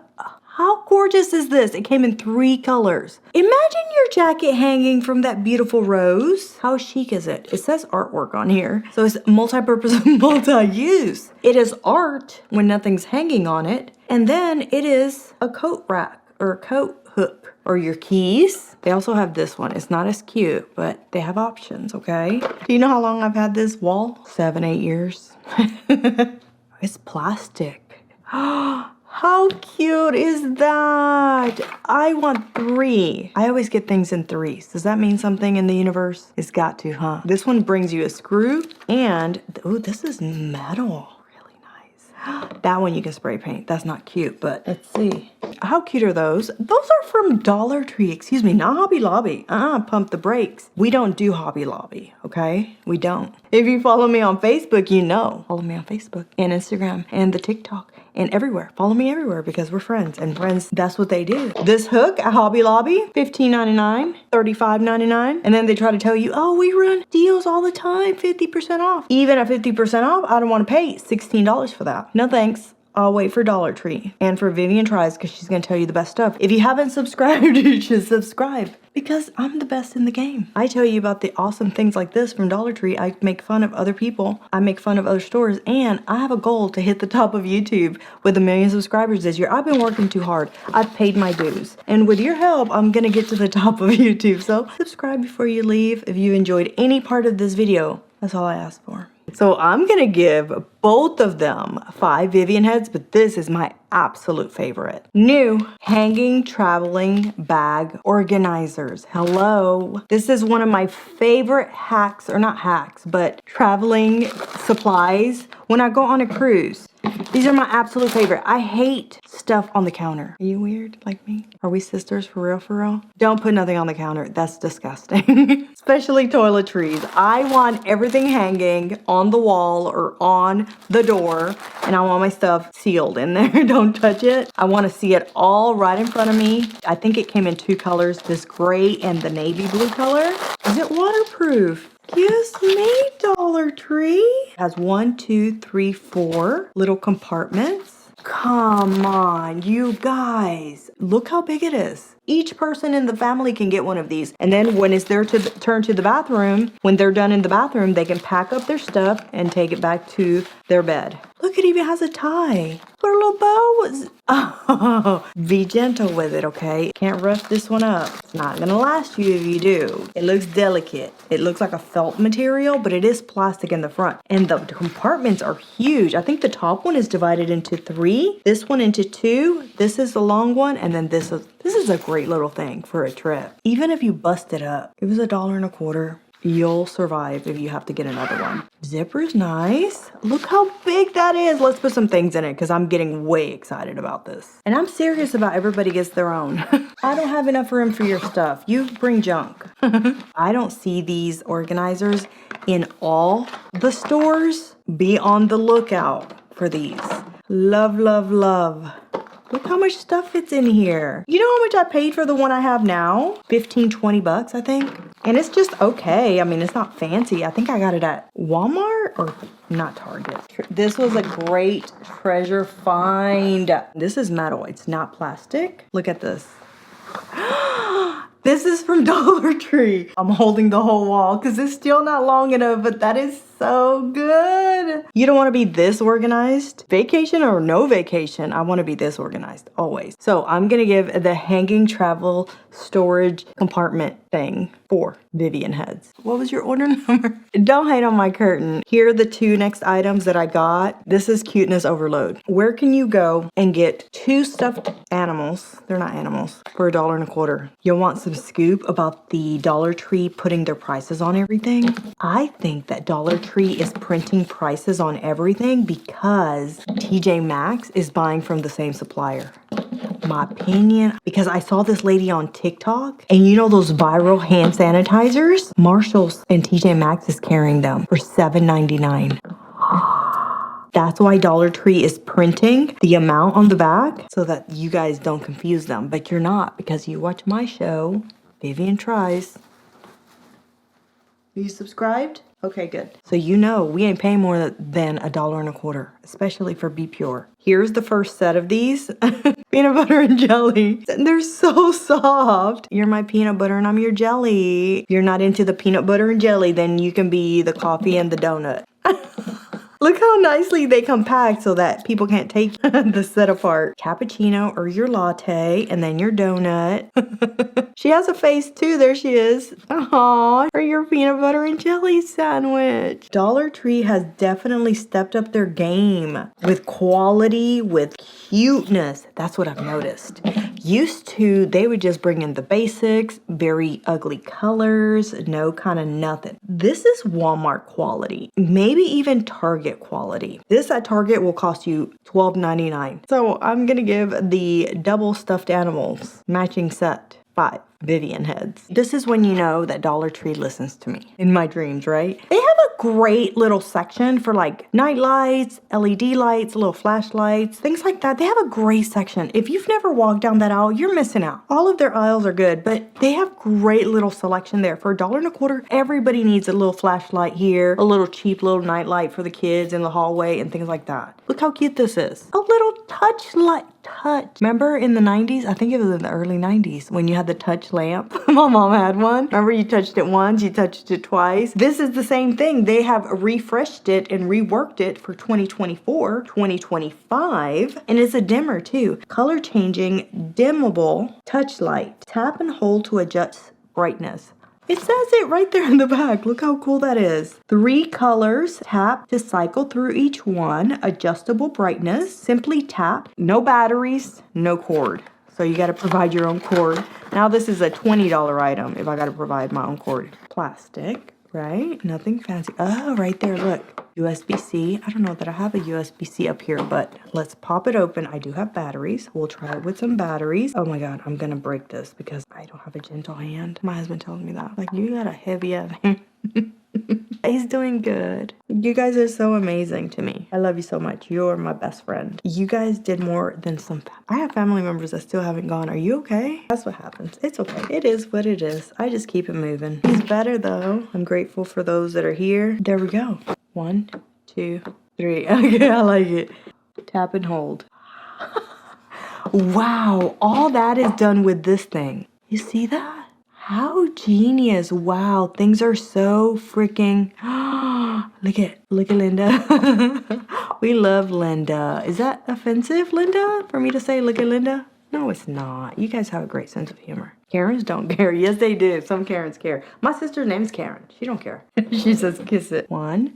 How gorgeous is this? It came in 3 colors. Imagine your jacket hanging from that beautiful rose. How chic is it? It says artwork on here. So it's multi-purpose, multi-use. It is art when nothing's hanging on it. And then it is a coat rack or a coat hook or your keys. They also have this one. It's not as cute, but they have options, okay? Do you know how long I've had this wall? 7, 8 years. It's plastic. How cute is that? I want 3. I always get things in 3s. Does that mean something in the universe? It's got to, huh? This one brings you a screw and, oh, this is metal. Really nice. That one you can spray paint. That's not cute, but let's see. How cute are those? Those are from Dollar Tree. Excuse me, not Hobby Lobby. Pump the brakes. We don't do Hobby Lobby, okay? We don't. If you follow me on Facebook, you know. Follow me on Facebook and Instagram and the TikTok and everywhere. Follow me everywhere because we're friends. And friends, that's what they do. This hook at Hobby Lobby, $15.99, $35.99. And then they try to tell you, oh, we run deals all the time, 50% off. Even at 50% off, I don't want to pay $16 for that. No thanks. I'll wait for Dollar Tree and for Vivian Tries because she's going to tell you the best stuff. If you haven't subscribed, you should subscribe because I'm the best in the game. I tell you about the awesome things like this from Dollar Tree. I make fun of other people. I make fun of other stores. And I have a goal to hit the top of YouTube with 1 million subscribers this year. I've been working too hard. I've paid my dues. And with your help, I'm going to get to the top of YouTube. So subscribe before you leave. If you enjoyed any part of this video, that's all I ask for. So I'm going to give both of them 5 Vivian heads, but this is my absolute favorite. New hanging traveling bag organizers. Hello. This is one of my favorite hacks, or not hacks, but traveling supplies when I go on a cruise. These are my absolute favorite. I hate stuff on the counter. Are you weird like me? Are we sisters for real, for real? Don't put nothing on the counter. That's disgusting. Especially toiletries. I want everything hanging on the wall or on the door. And I want my stuff sealed in there. Don't touch it. I want to see it all right in front of me. I think it came in 2 colors. This gray and the navy blue color. Is it waterproof? Excuse me, Dollar Tree. Has 1, 2, 3, 4 little compartments. Come on, you guys. Look how big it is. Each person in the family can get one of these. And then when it's their turn to the bathroom, when they're done in the bathroom, they can pack up their stuff and take it back to their bed. Look, it even has a tie. Put a little bow. Oh, be gentle with it, okay? Can't rough this one up. It's not gonna last you if you do. It looks delicate. It looks like a felt material, but it is plastic in the front. And the compartments are huge. I think the top one is divided into 3. This one into 2. This is the long one, and then this is a great little thing for a trip. Even if you bust it up, it was $1.25. You'll survive if you have to get another one. Zipper's nice. Look how big that is. Let's put some things in it because I'm getting way excited about this. And I'm serious about everybody gets their own. I don't have enough room for your stuff. You bring junk. I don't see these organizers in all the stores. Be on the lookout for these. Love, love, love. Look how much stuff fits in here. You know how much I paid for the one I have now? 15, 20 bucks, I think. And it's just okay. I mean, it's not fancy. I think I got it at Walmart or not Target. This was a great treasure find. This is metal. It's not plastic. Look at this. This is from Dollar Tree. I'm holding the whole wall because it's still not long enough, but that is so good. You don't want to be this organized. Vacation or no vacation, I want to be this organized always. So I'm going to give the hanging travel storage compartment thing 4 Vivian heads. What was your order number? Don't hate on my curtain. Here are the 2 next items that I got. This is cuteness overload. Where can you go and get 2 stuffed animals? They're not animals. For $1.25. You'll want some scoop about the Dollar Tree putting their prices on everything. I think that Dollar Tree is printing prices on everything because TJ Maxx is buying from the same supplier. My opinion, because I saw this lady on TikTok, and you know those viral hand sanitizers? Marshalls and TJ Maxx is carrying them for $7.99. That's why Dollar Tree is printing the amount on the back so that you guys don't confuse them. But you're not, because you watch my show, Vivian Tries. Are you subscribed? Okay, good. So you know we ain't paying more than $1.25, especially for Be Pure. Here's the first set of these. Peanut butter and jelly. They're so soft. You're my peanut butter and I'm your jelly. If you're not into the peanut butter and jelly, then you can be the coffee and the donut. Look how nicely they compact so that people can't take the set apart. Cappuccino or your latte and then your donut. She has a face too. There she is. Aww, for your peanut butter and jelly sandwich. Dollar Tree has definitely stepped up their game with quality, with cuteness. That's what I've noticed. Used to, they would just bring in the basics, very ugly colors, no kind of nothing. This is Walmart quality, maybe even Target quality. This at Target will cost you $12.99. So I'm gonna give the double stuffed animals matching set 5 Vivian heads. This is when you know that Dollar Tree listens to me in my dreams, right? They have a great little section for like night lights, LED lights, little flashlights, things like that. They have a great section. If you've never walked down that aisle, you're missing out. All of their aisles are good, but they have great little selection there. For $1.25, everybody needs a little flashlight here, a little cheap little night light for the kids in the hallway and things like that. Look how cute this is. A little touch light. Remember in the 90s? I think it was in the early 90s when you had the touch lamp. My mom had one. Remember you touched it once, you touched it twice. This is the same thing. They have refreshed it and reworked it for 2024, 2025. And it's a dimmer too. Color changing, dimmable touch light. Tap and hold to adjust brightness. It says it right there in the back. Look how cool that is. 3 colors. Tap to cycle through each one. Adjustable brightness. Simply tap. No batteries, no cord. So you got to provide your own cord. Now this is a $20 item if I got to provide my own cord. Plastic, right? Nothing fancy. Oh, right there, look. USB-C. I don't know that I have a USB-C up here, but let's pop it open. I do have batteries. We'll try it with some batteries. Oh my God, I'm gonna break this because I don't have a gentle hand. My husband tells me that. Like, you got a heavy ass hand. He's doing good. You guys are so amazing to me. I love you so much. You're my best friend. You guys did more than some. I have family members that still haven't gone. Are you okay? That's what happens. It's okay. It is what it is. I just keep it moving. It's better though. I'm grateful for those that are here. There we go. 1, 2, 3. Okay, I like it. Tap and hold. Wow, all that is done with this thing. You see that? How genius. Wow, things are so freaking... Look at Linda. We love Linda. Is that offensive, Linda, for me to say look at Linda? No, it's not. You guys have a great sense of humor. Karens don't care. Yes, they do. Some Karens care. My sister's name's Karen. She don't care. She says kiss it. 1.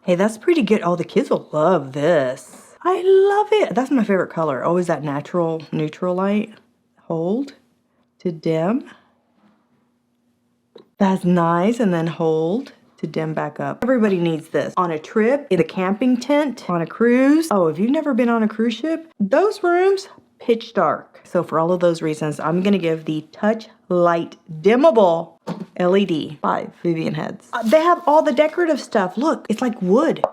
Hey, that's pretty good. Oh, the kids will love this. I love it. That's my favorite color. Always that natural neutral light. Hold to dim. That's nice. And then hold to dim back up. Everybody needs this. On a trip, in a camping tent, on a cruise. Oh, if you've never been on a cruise ship, those rooms, pitch dark. So for all of those reasons, I'm going to give the Touch Light Dimmable LED 5 Vivian heads. They have all the decorative stuff. Look, it's like wood.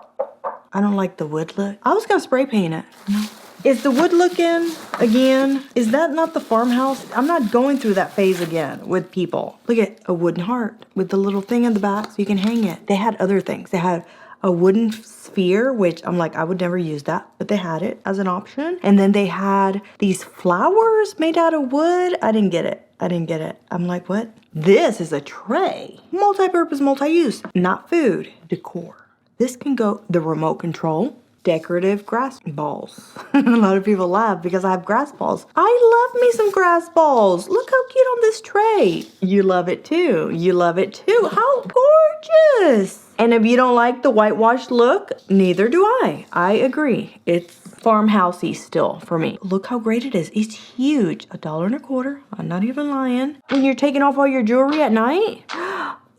I don't like the wood look. I was going to spray paint it. No. Is the wood look in again? Is that not the farmhouse? I'm not going through that phase again with people. Look at a wooden heart with the little thing in the back so you can hang it. They had other things. They had a wooden sphere, which I'm like, I would never use that, but they had it as an option. And then they had these flowers made out of wood. I didn't get it. I'm like, what? This is a tray. Multi-purpose, multi-use. Not food. Decor. This can go the remote control. Decorative grass balls. A lot of people laugh because I have grass balls. I love me some grass balls. Look how cute on this tray. You love it too. You love it too. How gorgeous. And if you don't like the whitewashed look, neither do I. I agree. It's farmhousey still for me. Look how great it is. It's huge. $1.25. I'm not even lying. When you're taking off all your jewelry at night,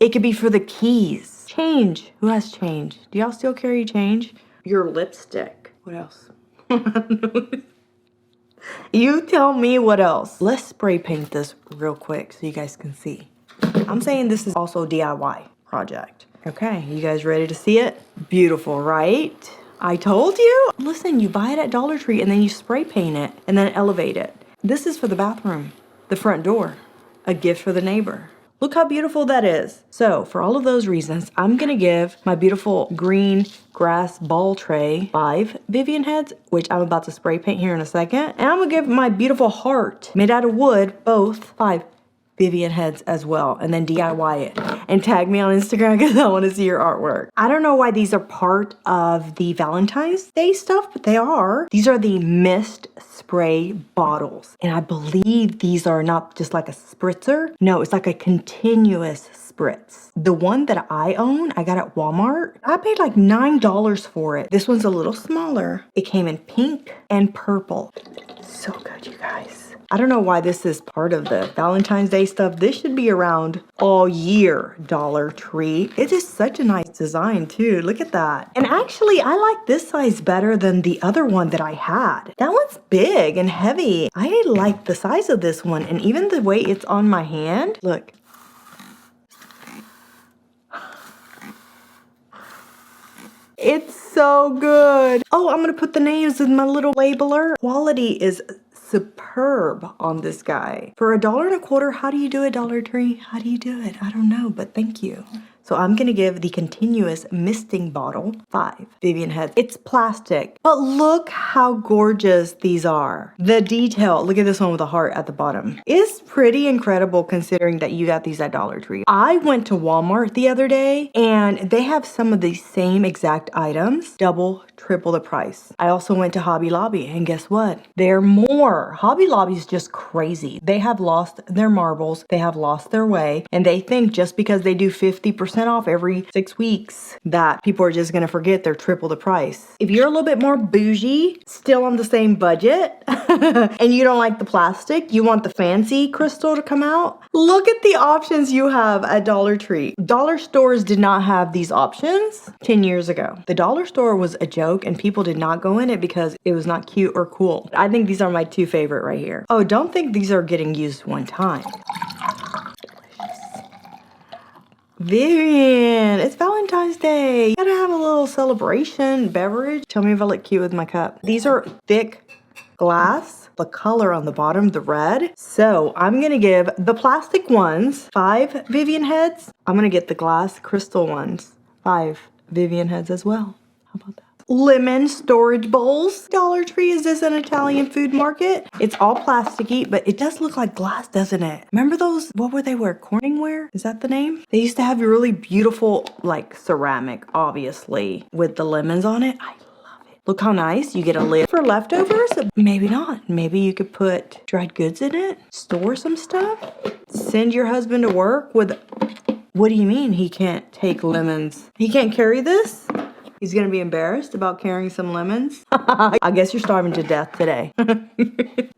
it could be for the keys. Change. Who has change? Do y'all still carry change? Your lipstick. What else? You tell me what else. Let's spray paint this real quick so you guys can see. I'm saying this is also a DIY project. Okay, you guys ready to see it? Beautiful, right? I told you. Listen, you buy it at Dollar Tree and then you spray paint it and then elevate it. This is for the bathroom, the front door, a gift for the neighbor. Look how beautiful that is. So for all of those reasons, I'm gonna give my beautiful green grass ball tray 5 Vivian heads, which I'm about to spray paint here in a second. And I'm gonna give my beautiful heart made out of wood both 5 Vivian heads as well, and then DIY it and tag me on Instagram because I want to see your artwork. I don't know why these are part of the Valentine's Day stuff, but they are. These are the mist spray bottles, and I believe these are not just like a spritzer. No, it's like a continuous spritz. The one that I own, I got at Walmart. I paid like $9 for it. This one's a little smaller. It came in pink and purple. So good, you guys. I don't know why this is part of the Valentine's Day stuff. This should be around all year, Dollar Tree. It is such a nice design too. Look at that. And actually, I like this size better than the other one that I had. That one's big and heavy. I like the size of this one, and even the way it's on my hand. Look. It's so good. Oh, I'm gonna put the names in my little labeler. Quality is superb on this guy. For $1.25, how do you do it, Dollar Tree? How do you do it? I don't know, but thank you. So I'm gonna give the continuous misting bottle 5 Vivian heads. It's plastic, but look how gorgeous these are. The detail, look at this one with a heart at the bottom. It's pretty incredible considering that you got these at Dollar Tree. I went to Walmart the other day and they have some of the same exact items, double, triple the price. I also went to Hobby Lobby and guess what? They're more. Hobby Lobby is just crazy. They have lost their marbles. They have lost their way, and they think just because they do 50% off every 6 weeks that people are just gonna forget they're triple the price. If you're a little bit more bougie, still on the same budget, and you don't like the plastic, you want the fancy crystal to come out, look at the options you have at Dollar Tree. Dollar stores did not have these options 10 years ago. The dollar store was a joke and people did not go in it because it was not cute or cool. I think these are my 2 favorite right here. Oh, don't think these are getting used one time. Vivian, it's Valentine's Day. You gotta have a little celebration beverage. Tell me if I look cute with my cup. These are thick glass, the color on the bottom, the red. So I'm gonna give the plastic ones 5 Vivian heads. I'm gonna get the glass crystal ones 5 Vivian heads as well. How about that? Lemon storage bowls. Dollar Tree, is this an Italian food market? It's all plasticky, but it does look like glass, doesn't it? Remember those, what were they wear? Corningware? Is that the name? They used to have really beautiful, like ceramic, obviously, with the lemons on it. I love it. Look how nice. You get a lid for leftovers. Maybe not. Maybe you could put dried goods in it, store some stuff, send your husband to work with, what do you mean he can't take lemons? He can't carry this? He's gonna be embarrassed about carrying some lemons. I guess you're starving to death today.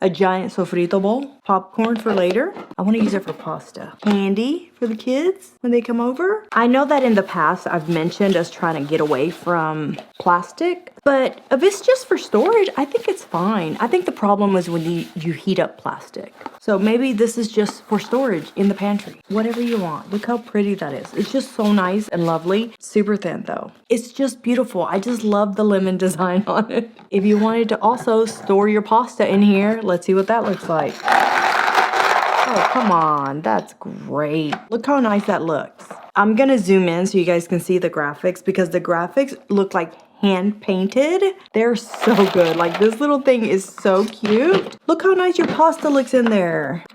A giant sofrito bowl. Popcorn for later. I wanna use it for pasta. Candy for the kids when they come over. I know that in the past I've mentioned us trying to get away from plastic, but if it's just for storage, I think it's fine. I think the problem is when you heat up plastic. So maybe this is just for storage in the pantry. Whatever you want. Look how pretty that is. It's just so nice and lovely. Super thin though. It's just beautiful. I just love the lemon design on it. If you wanted to also store your pasta in here, let's see what that looks like. Oh, come on. That's great. Look how nice that looks. I'm gonna zoom in so you guys can see the graphics because the graphics look like hand painted. They're so good. Like this little thing is so cute. Look how nice your pasta looks in there.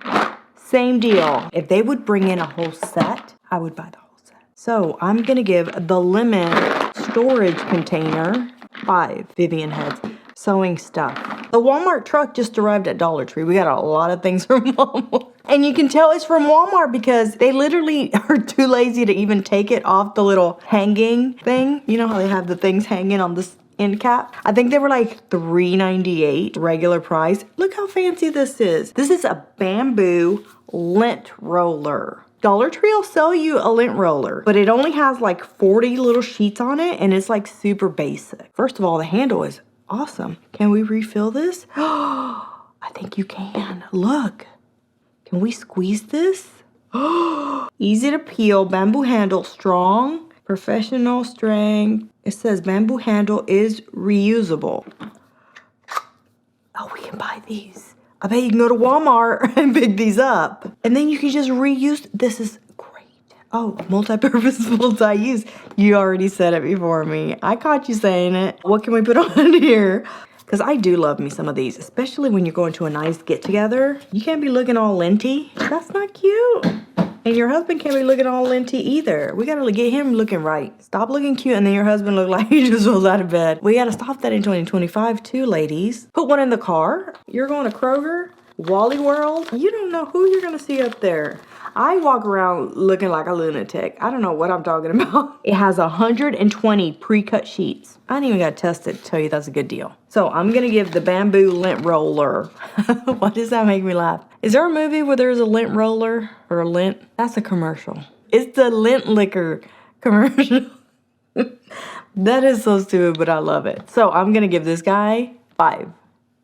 Same deal. If they would bring in a whole set, I would buy the whole set. So I'm gonna give the lemon storage container 5 Vivian heads. Sewing stuff. The Walmart truck just arrived at Dollar Tree. We got a lot of things from Walmart. And you can tell it's from Walmart because they literally are too lazy to even take it off the little hanging thing. You know how they have the things hanging on this end cap? I think they were like $3.98 regular price. Look how fancy this is. This is a bamboo lint roller. Dollar Tree will sell you a lint roller, but it only has like 40 little sheets on it and it's like super basic. First of all, the handle is awesome. Can we refill this? Oh, I think you can. Look. Can we squeeze this? Oh, easy to peel. Bamboo handle. Strong. Professional strength. It says bamboo handle is reusable. Oh, we can buy these. I bet you can go to Walmart and pick these up. And then you can just reuse. This is Oh, multi-purpose, multi-use. You already said it before me. I caught you saying it. What can we put on here? Because I do love me some of these, especially when you're going to a nice get-together. You can't be looking all linty. That's not cute. And your husband can't be looking all linty either. We gotta get him looking right. Stop looking cute and then your husband look like he just rolls out of bed. We gotta stop that in 2025 too, ladies. Put one in the car. You're going to Kroger, Wally World. You don't know who you're gonna see up there. I walk around looking like a lunatic. I don't know what I'm talking about. It has 120 pre-cut sheets. I ain't even gotta test it to tell you that's a good deal. So I'm gonna give the bamboo lint roller. Why does that make me laugh? Is there a movie where there's a lint roller or a lint? That's a commercial. It's the lint liquor commercial. That is so stupid, but I love it. So I'm gonna give this guy 5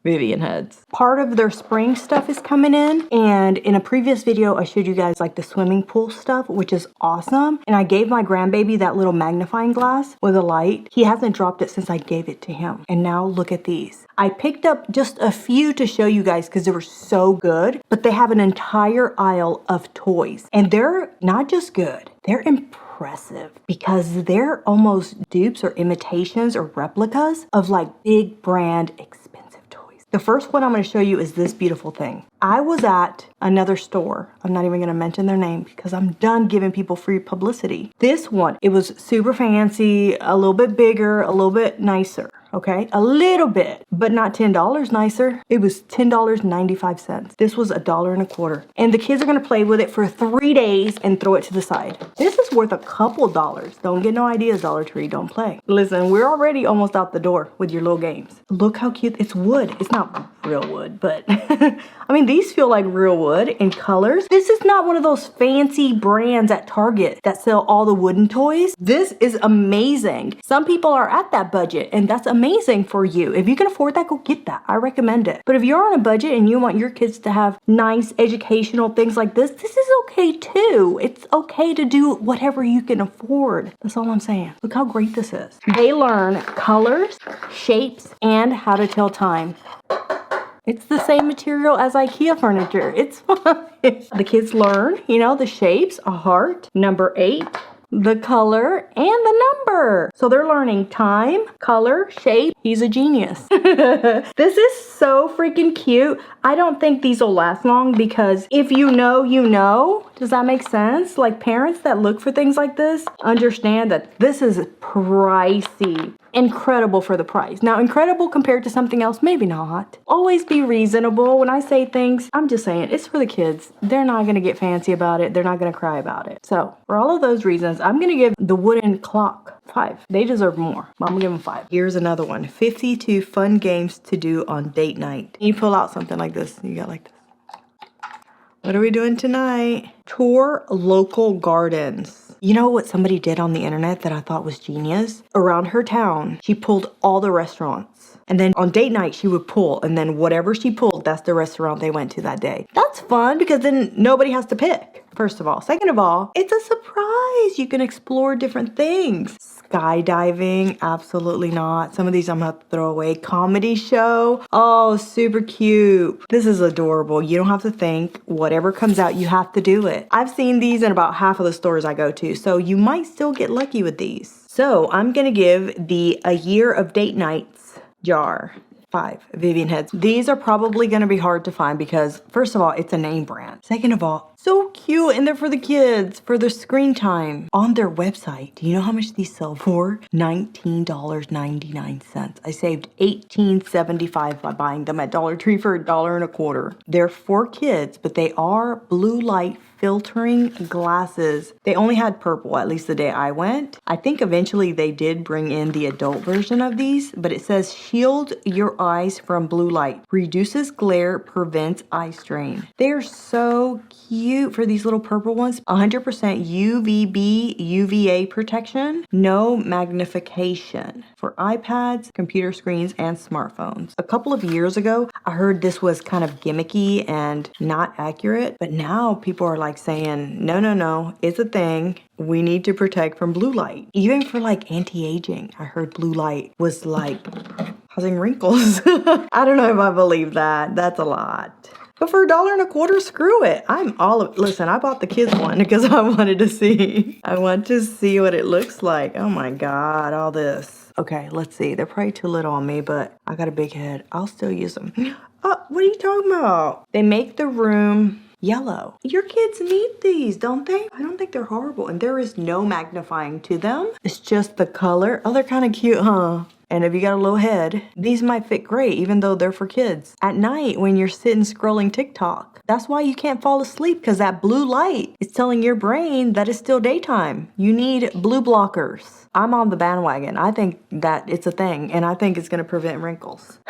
Vivian heads. Part of their spring stuff is coming in, and in a previous video I showed you guys like the swimming pool stuff, which is awesome. And I gave my grandbaby that little magnifying glass with a light. He hasn't dropped it since I gave it to him. And now look at these. I picked up just a few to show you guys because they were so good, but they have an entire aisle of toys, and they're not just good, they're impressive because they're almost dupes or imitations or replicas of like big brand expensive toys. The first one I'm going to show you is this beautiful thing. I was at another store. I'm not even going to mention their name because I'm done giving people free publicity. This one, it was super fancy, a little bit bigger, a little bit nicer. Okay, a little bit, but not $10 nicer. It was $10.95. This was $1.25. And the kids are gonna play with it for 3 days and throw it to the side. This is worth a couple dollars. Don't get no ideas, Dollar Tree, don't play. Listen, we're already almost out the door with your little games. Look how cute, it's wood. It's not real wood, but I mean, these feel like real wood in colors. This is not one of those fancy brands at Target that sell all the wooden toys. This is amazing. Some people are at that budget, and that's amazing for you. If you can afford that, go get that. I recommend it. But if you're on a budget and you want your kids to have nice educational things like this is okay too. It's okay to do whatever you can afford. That's all I'm saying. Look how great this is. They learn colors, shapes, and how to tell time. It's the same material as IKEA furniture. It's fine. The kids learn, you know, the shapes, a heart, number 8, the color, and the number. So they're learning time, color, shape. He's a genius. This is so freaking cute. I don't think these will last long because if you know, you know. Does that make sense? Like parents that look for things like this understand that this is pricey. Incredible for the price. Now, incredible compared to something else, maybe not. Always be reasonable. When I say things, I'm just saying it's for the kids. They're not going to get fancy about it. They're not going to cry about it. So for all of those reasons, I'm going to give the wooden clock 5. They deserve more. I'm going to give them 5. Here's another one. 52 fun games to do on date night. You pull out something like this. You got like this. What are we doing tonight? Tour local gardens. You know what somebody did on the internet that I thought was genius? Around her town, she pulled all the restaurants. And then on date night, she would pull. And then whatever she pulled, that's the restaurant they went to that day. That's fun because then nobody has to pick, first of all. Second of all, it's a surprise. You can explore different things. Skydiving, absolutely not. Some of these I'm gonna have to throw away. Comedy show, oh, super cute. This is adorable. You don't have to think. Whatever comes out, you have to do it. I've seen these in about half of the stores I go to, so you might still get lucky with these. So I'm gonna give the A Year of Date Nights jar 5 Vivian heads. These are probably going to be hard to find because first of all, it's a name brand. Second of all, so cute, and they're for the kids, for their screen time. On their website, do you know how much these sell for? $19.99. I saved $18.75 by buying them at Dollar Tree for $1.25. They're for kids, but they are blue light filtering glasses. They only had purple, at least the day I went. I think eventually they did bring in the adult version of these, but it says shield your eyes from blue light, reduces glare, prevents eye strain. They're so cute for these little purple ones. 100% UVB UVA protection, no magnification for iPads, computer screens, and smartphones. A couple of years ago, I heard this was kind of gimmicky and not accurate, but now people are like saying, no, it's a thing. We need to protect from blue light. Even for like anti-aging, I heard blue light was like causing wrinkles. I don't know if I believe that. That's a lot. But for $1.25, screw it. Listen, I bought the kids one because I wanted to see. I want to see what it looks like. Oh my God, all this. Okay, let's see. They're probably too little on me, but I got a big head. I'll still use them. Oh, what are you talking about? They make the room yellow. Your kids need these, don't they? I don't think they're horrible. And there is no magnifying to them. It's just the color. Oh, they're kind of cute, huh? And if you got a little head, these might fit great, even though they're for kids. At night, when you're sitting scrolling TikTok, that's why you can't fall asleep, because that blue light is telling your brain that it's still daytime. You need blue blockers. I'm on the bandwagon. I think that it's a thing, and I think it's going to prevent wrinkles.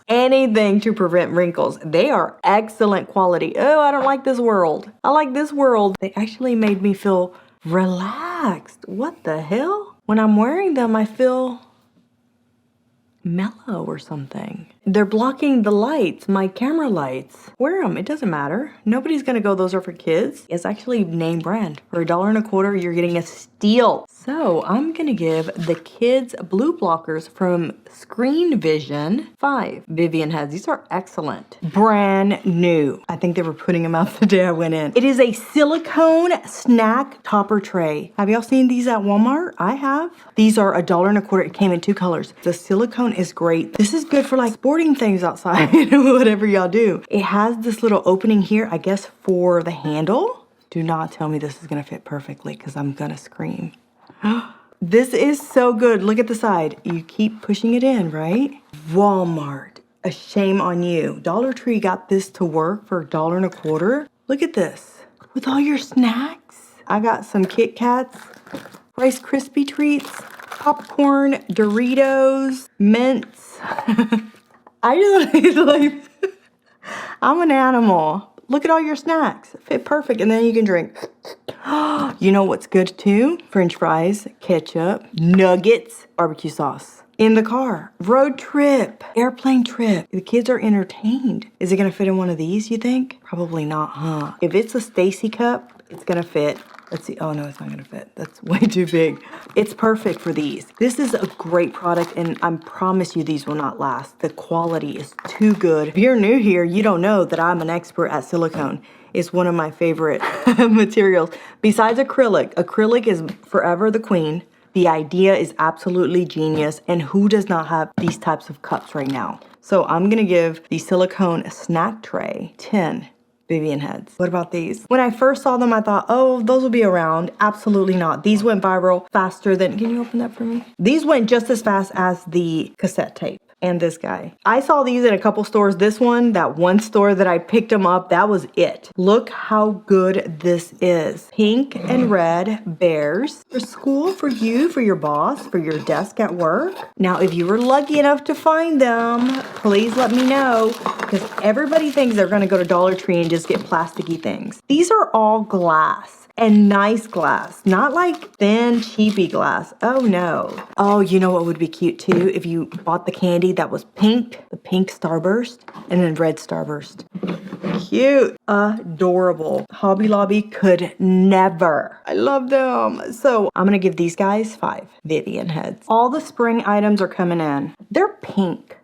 Anything to prevent wrinkles. They are excellent quality. Oh, I don't like this world. I like this world. They actually made me feel relaxed. What the hell? When I'm wearing them, I feel mellow or something. They're blocking the lights, my camera lights. Wear them, it doesn't matter. Nobody's gonna go, those are for kids. It's actually name brand. For $1.25, you're getting a steal. So I'm gonna give the kids blue blockers from Screen Vision 5. Vivian has, these are excellent. Brand new. I think they were putting them out the day I went in. It is a silicone snack topper tray. Have y'all seen these at Walmart? I have. These are $1.25. It came in 2 colors. The silicone is great. This is good for like sporting things outside, whatever y'all do. It has this little opening here, I guess, for the handle. Do not tell me this is gonna fit perfectly, because I'm gonna scream. This is so good. Look at the side. You keep pushing it in, right? Walmart, a shame on you. Dollar Tree got this to work for $1.25. Look at this. With all your snacks. I got some Kit Kats, Rice Krispie treats, popcorn, Doritos, mints. I just like, I'm an animal. Look at all your snacks. Fit perfect, and then you can drink. You know what's good too? French fries, ketchup, nuggets, barbecue sauce. In the car, road trip, airplane trip. The kids are entertained. Is it gonna fit in one of these, you think? Probably not, huh? If it's a Stacy cup, it's gonna fit. Let's see. Oh no, it's not gonna fit. That's way too big. It's perfect for these. This is a great product, and I promise you these will not last. The quality is too good. If you're new here, you don't know that I'm an expert at silicone. It's one of my favorite materials. Besides acrylic, acrylic is forever the queen. The idea is absolutely genius, and who does not have these types of cups right now? So I'm gonna give the silicone snack tray 10 Vivian heads. What about these? When I first saw them, I thought, oh, those will be around. Absolutely not. These went viral faster than, can you open that for me? These went just as fast as the cassette tape. And this guy. I saw these in a couple stores. This one, that one store that I picked them up, that was it. Look how good this is. Pink and red bears. For school, for you, for your boss, for your desk at work. Now, if you were lucky enough to find them, please let me know, because everybody thinks they're gonna go to Dollar Tree and just get plasticky things. These are all glass. And nice glass, not like thin, cheapy glass. Oh no. Oh, you know what would be cute too? If you bought the candy that was pink, the pink Starburst, and then red Starburst. Cute, adorable. Hobby Lobby could never. I love them. So I'm gonna give these guys 5 Vivian heads. All the spring items are coming in. They're pink.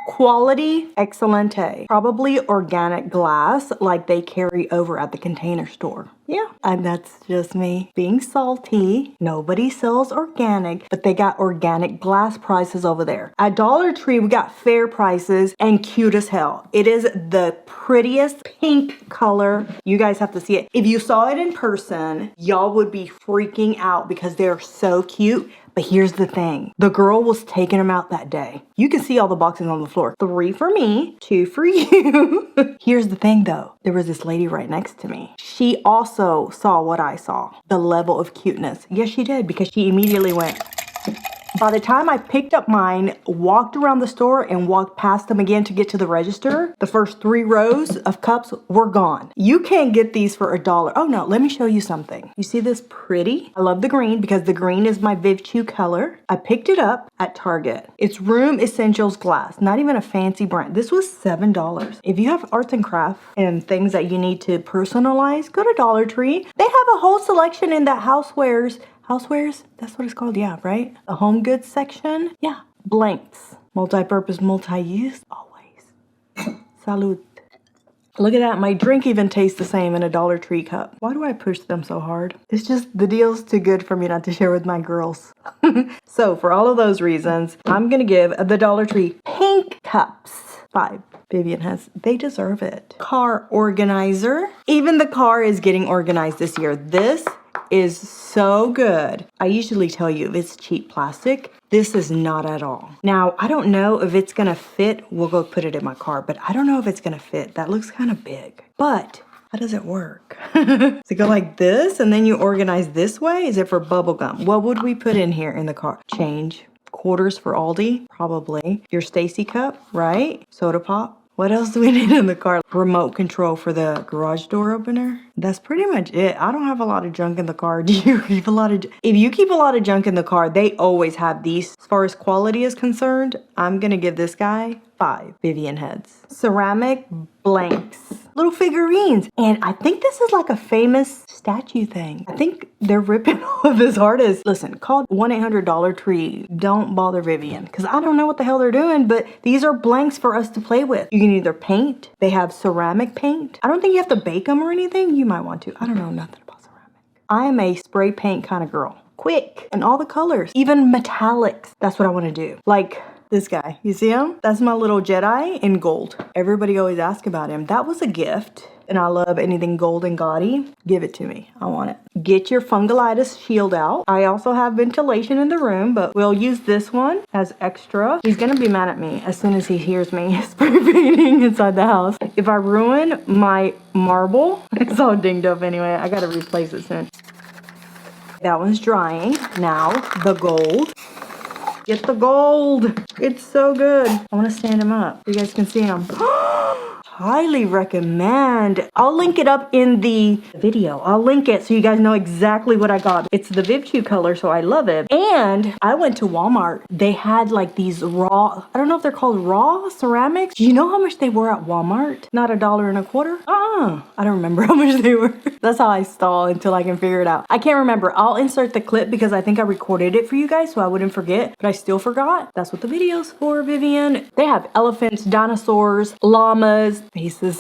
Quality excellente. Probably organic glass like they carry over at the Container Store. Yeah, and that's just me being salty. Nobody sells organic, but they got organic glass prices over there. At Dollar Tree, we got fair prices and cute as hell. It is the prettiest pink color. You guys have to see it. If you saw it in person, y'all would be freaking out because they're so cute. But here's the thing. The girl was taking them out that day. You can see all the boxes on the floor. 3 for me, 2 for you. Here's the thing though. There was this lady right next to me. She also saw what I saw. The level of cuteness. Yes, she did, because she immediately went. By the time I picked up mine, walked around the store, and walked past them again to get to the register, the first 3 rows of cups were gone. You can't get these for $1. Oh no, let me show you something. You see this pretty? I love the green because the green is my Viv Chew color. I picked it up at Target. It's Room Essentials glass, not even a fancy brand. This was $7. If you have arts and craft and things that you need to personalize, go to Dollar Tree. They have a whole selection in that housewares. Housewares? That's what it's called, yeah, right? The home goods section? Yeah. Blanks. Multi-purpose, multi-use, always. Salud. Look at that. My drink even tastes the same in a Dollar Tree cup. Why do I push them so hard? It's just the deal's too good for me not to share with my girls. So for all of those reasons, I'm going to give the Dollar Tree pink cups 5 Vivian heads. They deserve it. Car organizer. Even the car is getting organized this year. This is so good. I usually tell you if it's cheap plastic. This is not at all. Now, I don't know if it's gonna fit. We'll go put it in my car, but I don't know if it's gonna fit. That looks kind of big. But how does it work? Does it go like this and then you organize this way? Is it for bubble gum? What would we put in here in the car? Change. Quarters for Aldi, probably. Your Stacy cup, right? Soda pop. What else do we need in the car? Remote control for the garage door opener. That's pretty much it. I don't have a lot of junk in the car. Do you keep a lot of... If you keep a lot of junk in the car, they always have these. As far as quality is concerned, I'm going to give this guy 5 Vivian heads. Ceramic blanks. Little figurines. And I think this is like a famous statue thing. I think they're ripping off this artist. Listen, call 1-800 Tree. Don't bother Vivian because I don't know what the hell they're doing, but these are blanks for us to play with. You can either paint. They have ceramic paint. I don't think you have to bake them or anything. You might want to. I don't know nothing about ceramic. I am a spray paint kind of girl. Quick. And all the colors. Even metallics. That's what I want to do. Like... this guy, you see him? That's my little Jedi in gold. Everybody always asks about him. That was a gift. And I love anything gold and gaudy. Give it to me. I want it. Get your fungulitis shield out. I also have ventilation in the room, but we'll use this one as extra. He's gonna be mad at me as soon as he hears me spray painting inside the house. If I ruin my marble, it's all dinged up anyway. I gotta replace it soon. That one's drying. Now, the gold. Get the gold. It's so good. I want to stand him up. You guys can see him. Highly recommend. I'll link it up in the video. I'll link it so you guys know exactly what I got. It's the Viv Chew color, so I love it. And I went to Walmart. They had like these raw, I don't know if they're called raw ceramics. Do you know how much they were at Walmart? Not $1.25. I don't remember how much they were. That's how I stall until I can figure it out. I can't remember. I'll insert the clip because I think I recorded it for you guys so I wouldn't forget, but I still forgot. That's what the video's for, Vivian. They have elephants, dinosaurs, llamas, faces.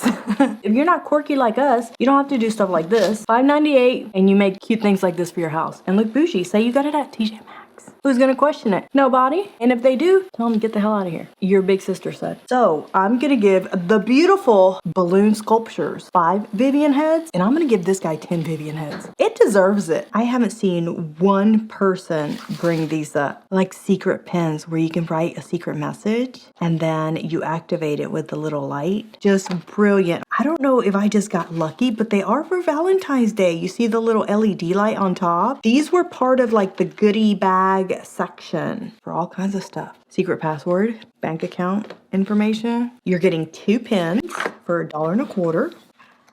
If you're not quirky like us, you don't have to do stuff like this. $5.98 and you make cute things like this for your house and look bougie. Say you got it at TJ Maxx. Who's gonna question it? Nobody. And if they do, tell them to get the hell out of here. Your big sister said. So I'm gonna give the beautiful balloon sculptures 5 Vivian heads, and I'm gonna give this guy 10 Vivian heads. It deserves it. I haven't seen one person bring these up. Like secret pens where you can write a secret message and then you activate it with the little light. Just brilliant. I don't know if I just got lucky, but they are for Valentine's Day. You see the little LED light on top? These were part of like the goodie bag section for all kinds of stuff. Secret password, bank account information. You're getting 2 pens for $1.25.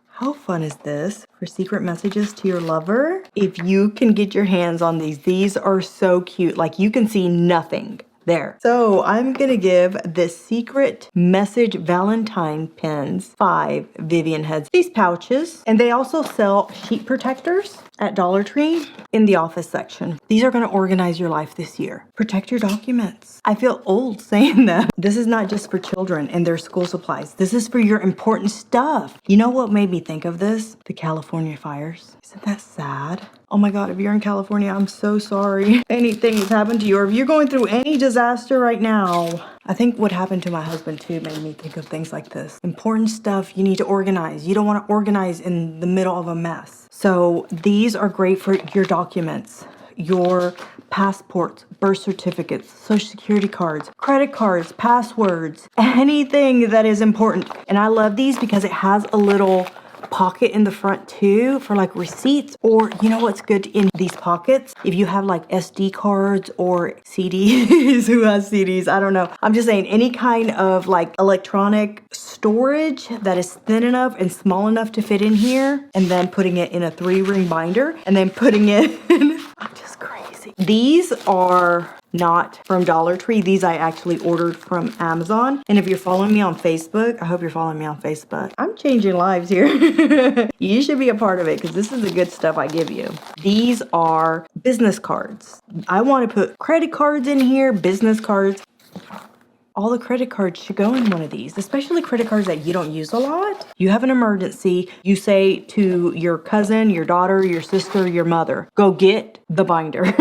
How fun is this for secret messages to your lover? If you can get your hands on these are so cute. Like you can see nothing there. So I'm gonna give the secret message Valentine pens 5 Vivian heads. These pouches, and they also sell sheet protectors at Dollar Tree in the office section. These are gonna organize your life this year. Protect your documents. I feel old saying that. This is not just for children and their school supplies. This is for your important stuff. You know what made me think of this? The California fires. Isn't that sad? Oh my God, if you're in California, I'm so sorry. Anything has happened to you, or if you're going through any disaster right now. I think what happened to my husband too made me think of things like this. Important stuff you need to organize. You don't want to organize in the middle of a mess. So these are great for your documents, your passports, birth certificates, social security cards, credit cards, passwords, anything that is important. And I love these because it has a little pocket in the front too for like receipts, or you know what's good in these pockets? If you have like SD cards or CDs, who has CDs? I don't know. I'm just saying any kind of like electronic storage that is thin enough and small enough to fit in here, and then putting it in a 3-ring binder and then putting it in. I'm just crazy. These are not from Dollar Tree. These I actually ordered from Amazon. And if you're following me on Facebook, I hope you're following me on Facebook. I'm changing lives here. You should be a part of it because this is the good stuff I give you. These are business cards. I want to put credit cards in here, business cards. all the credit cards should go in one of these, especially credit cards that you don't use a lot. You have an emergency, you say to your cousin, your daughter, your sister, your mother, go get the binder.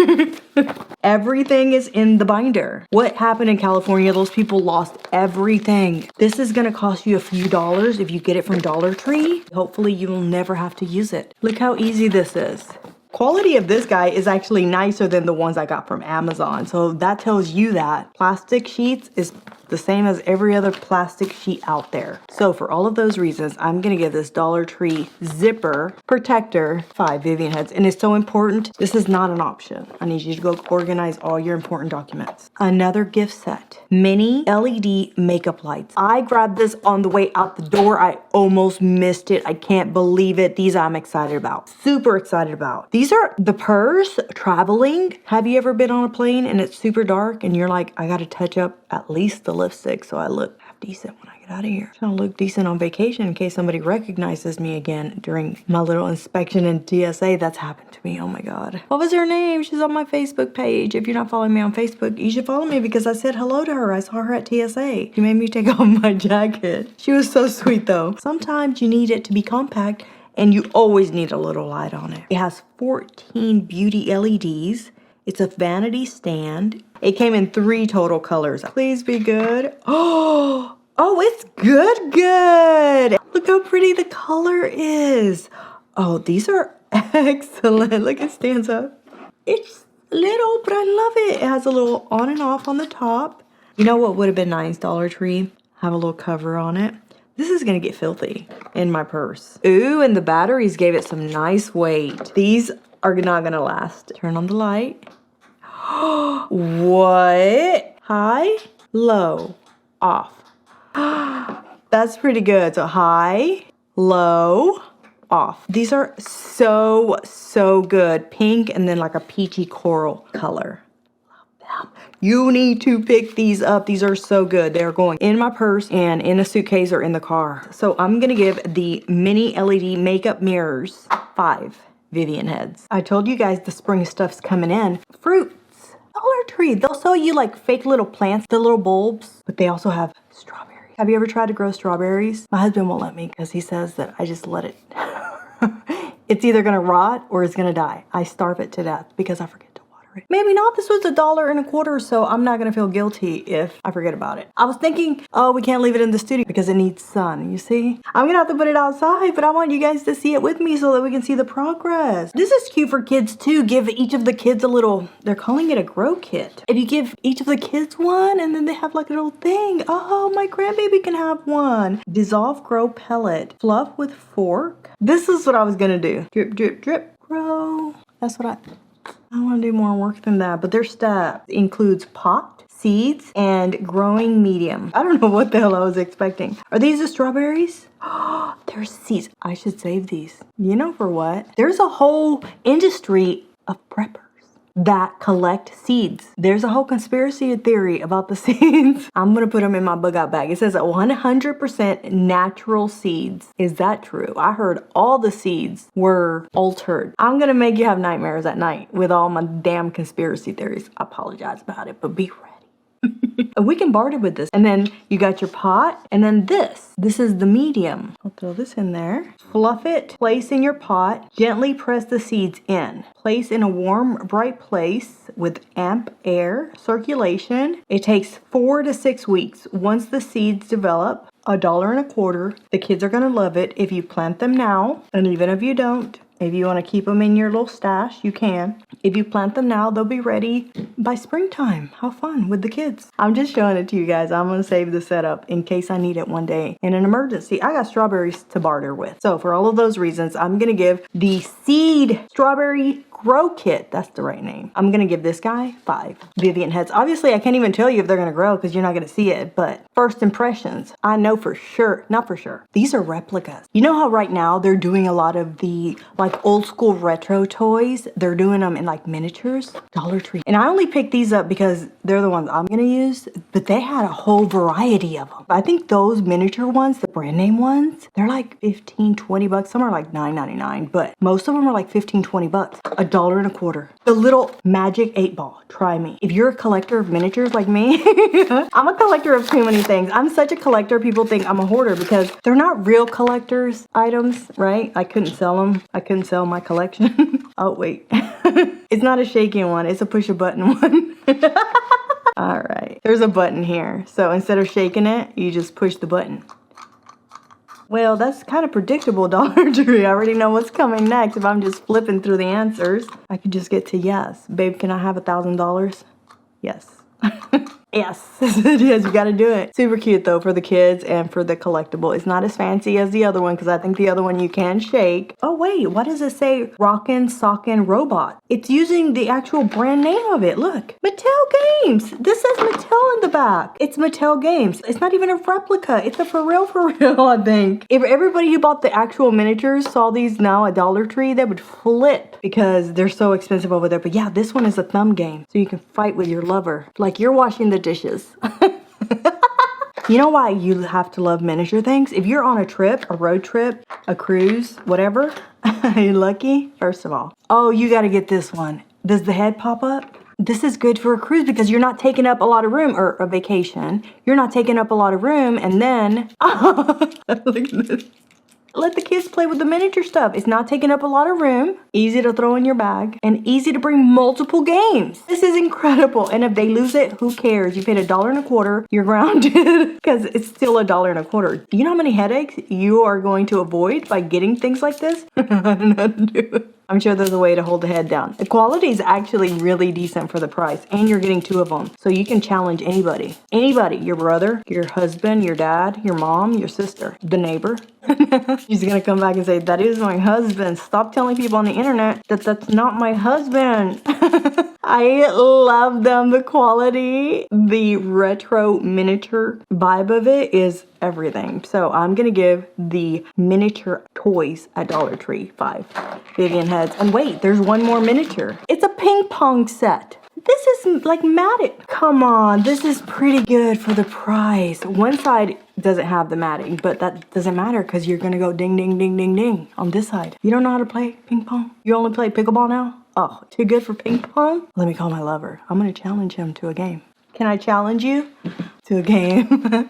Everything is in the binder. What happened in California? Those people lost everything. This is gonna cost you a few dollars if you get it from Dollar Tree. Hopefully you will never have to use it. Look how easy this is. Quality of this guy is actually nicer than the ones I got from Amazon. So that tells you that plastic sheets is the same as every other plastic sheet out there. So for all of those reasons, I'm gonna give this Dollar Tree zipper protector 5 Vivian heads. And it's so important, this is not an option. I need you to go organize all your important documents. Another gift set, mini LED makeup lights. I grabbed this on the way out the door. I almost missed it. I can't believe it. These I'm excited about, super excited about. These are the purse traveling. Have you ever been on a plane and it's super dark and you're like, I gotta touch up at least the lipstick so I look half decent when I get out of here. I'm gonna look decent on vacation in case somebody recognizes me again during my little inspection in TSA. That's happened to me. Oh my God. What was her name? She's on my Facebook page. If you're not following me on Facebook, you should follow me because I said hello to her. I saw her at TSA. She made me take off my jacket. She was so sweet though. Sometimes you need it to be compact and you always need a little light on it. It has 14 beauty LEDs. It's a vanity stand. It came in 3 total colors. Please be good. Oh, it's good. Look how pretty the color is. Oh, these are excellent. Look, it stands up. It's little, but I love it. It has a little on and off on the top. You know what would have been nice, Dollar Tree? Have a little cover on it. This is gonna get filthy in my purse. Ooh, and the batteries gave it some nice weight. These are not gonna last. Turn on the light. What? High, low, off. That's pretty good. So high, low, off. These are so good. Pink and then like a peachy coral color. Love them. You need to pick these up. These are so good. They're going in my purse and in a suitcase or in the car. So I'm gonna give the mini LED makeup mirrors 5 Vivian heads. I told you guys the spring stuff's coming in. Fruits. Dollar Tree. They'll sell you like fake little plants, the little bulbs, but they also have strawberries. Have you ever tried to grow strawberries? My husband won't let me because he says that I just let it. It's either gonna rot or it's gonna die. I starve it to death because I forget to water it. Maybe not. This was $1.25, so I'm not gonna feel guilty if I forget about it. I was thinking, oh, we can't leave it in the studio because it needs sun, you see? I'm gonna have to put it outside, but I want you guys to see it with me so that we can see the progress. This is cute for kids too. Give each of the kids a little, they're calling it a grow kit. If you give each of the kids one and then they have like a little thing. Oh, my grandbaby can have one. Dissolve grow pellet. Fluff with fork. This is what I was gonna do. Drip, drip, drip, grow. That's what I want to do more work than that, but their stuff includes pot, seeds, and growing medium. I don't know what the hell I was expecting. Are these the strawberries? Oh, they're seeds. I should save these. You know for what? There's a whole industry of preppers that collect seeds. There's a whole conspiracy theory about the seeds. I'm gonna put them in my bug out bag. It says 100% natural seeds. Is that true? I heard all the seeds were altered. I'm gonna make you have nightmares at night with all my damn conspiracy theories. I apologize about it, but be ready. We can barter with this. And then you got your pot, and then this. This is the medium. I'll throw this in there. Fluff it, place in your pot, gently press the seeds in. Place in a warm, bright place with amp air circulation. It takes 4 to 6 weeks. Once the seeds develop, $1.25. The kids are gonna love it if you plant them now, and even if you don't. If you want to keep them in your little stash, you can. If you plant them now, they'll be ready by springtime. How fun with the kids. I'm just showing it to you guys. I'm going to save the setup in case I need it one day in an emergency. I got strawberries to barter with. So for all of those reasons, I'm going to give the seed strawberry grow kit. That's the right name. I'm going to give this guy 5 Vivian heads. Obviously, I can't even tell you if they're going to grow because you're not going to see it. But first impressions, I know for sure. Not for sure. These are replicas. You know how right now they're doing a lot of the like old school retro toys? They're doing them in like miniatures. Dollar Tree. And I only picked these up because they're the ones I'm going to use. But they had a whole variety of them. I think those miniature ones, the brand name ones, they're like 15, 20 bucks. Some are like $9.99. But most of them are like 15, 20 bucks. $1.25. The little magic 8-ball. Try me. If you're a collector of miniatures like me, I'm a collector of too many things. I'm such a collector. People think I'm a hoarder because they're not real collector's items, right? I couldn't sell them. I couldn't sell my collection. Oh, wait. It's not a shaking one. It's a push a button one. All right. There's a button here. So instead of shaking it, you just push the button. Well, that's kind of predictable, Dollar Tree. I already know what's coming next. If I'm just flipping through the answers, I could just get to yes. Babe, can I have $1,000? Yes. Yes. Yes, you gotta do it. Super cute though for the kids and for the collectible. It's not as fancy as the other one because I think the other one you can shake. Oh wait, what does it say? Rockin' Sockin' Robot. It's using the actual brand name of it. Look, Mattel Games. This says Mattel in the back. It's Mattel Games. It's not even a replica. It's a for real, I think. If everybody who bought the actual miniatures saw these now at Dollar Tree, they would flip because they're so expensive over there. But yeah, this one is a thumb game. So you can fight with your lover. Like you're washing the dishes. You know why you have to love miniature things? If you're on a trip, a road trip, a cruise, whatever, are you lucky? First of all. Oh, you got to get this one. Does the head pop up? This is good for a cruise because you're not taking up a lot of room, or a vacation. You're not taking up a lot of room and then, look at this. Let the kids play with the miniature stuff. It's not taking up a lot of room, easy to throw in your bag, and easy to bring multiple games. This is incredible. And if they lose it, who cares? You paid $1.25, you're grounded because it's still $1.25. Do you know how many headaches you are going to avoid by getting things like this? I don't know how to do it. I'm sure there's a way to hold the head down. The quality is actually really decent for the price, and you're getting 2 of them. So you can challenge anybody. Anybody, your brother, your husband, your dad, your mom, your sister, the neighbor. She's gonna come back and say, that is my husband. Stop telling people on the internet that that's not my husband. I love them. The quality, the retro miniature vibe of it is everything. So I'm gonna give the miniature toys at Dollar Tree 5 Vivian heads. And wait, there's one more miniature. It's a ping pong set. This is like matting. Come on, this is pretty good for the price. One side doesn't have the matting, but that doesn't matter because you're gonna go ding, ding, ding, ding, ding on this side. You don't know how to play ping pong? You only play pickleball now? Oh, too good for ping pong? Let me call my lover. I'm gonna challenge him to a game. Can I challenge you to a game?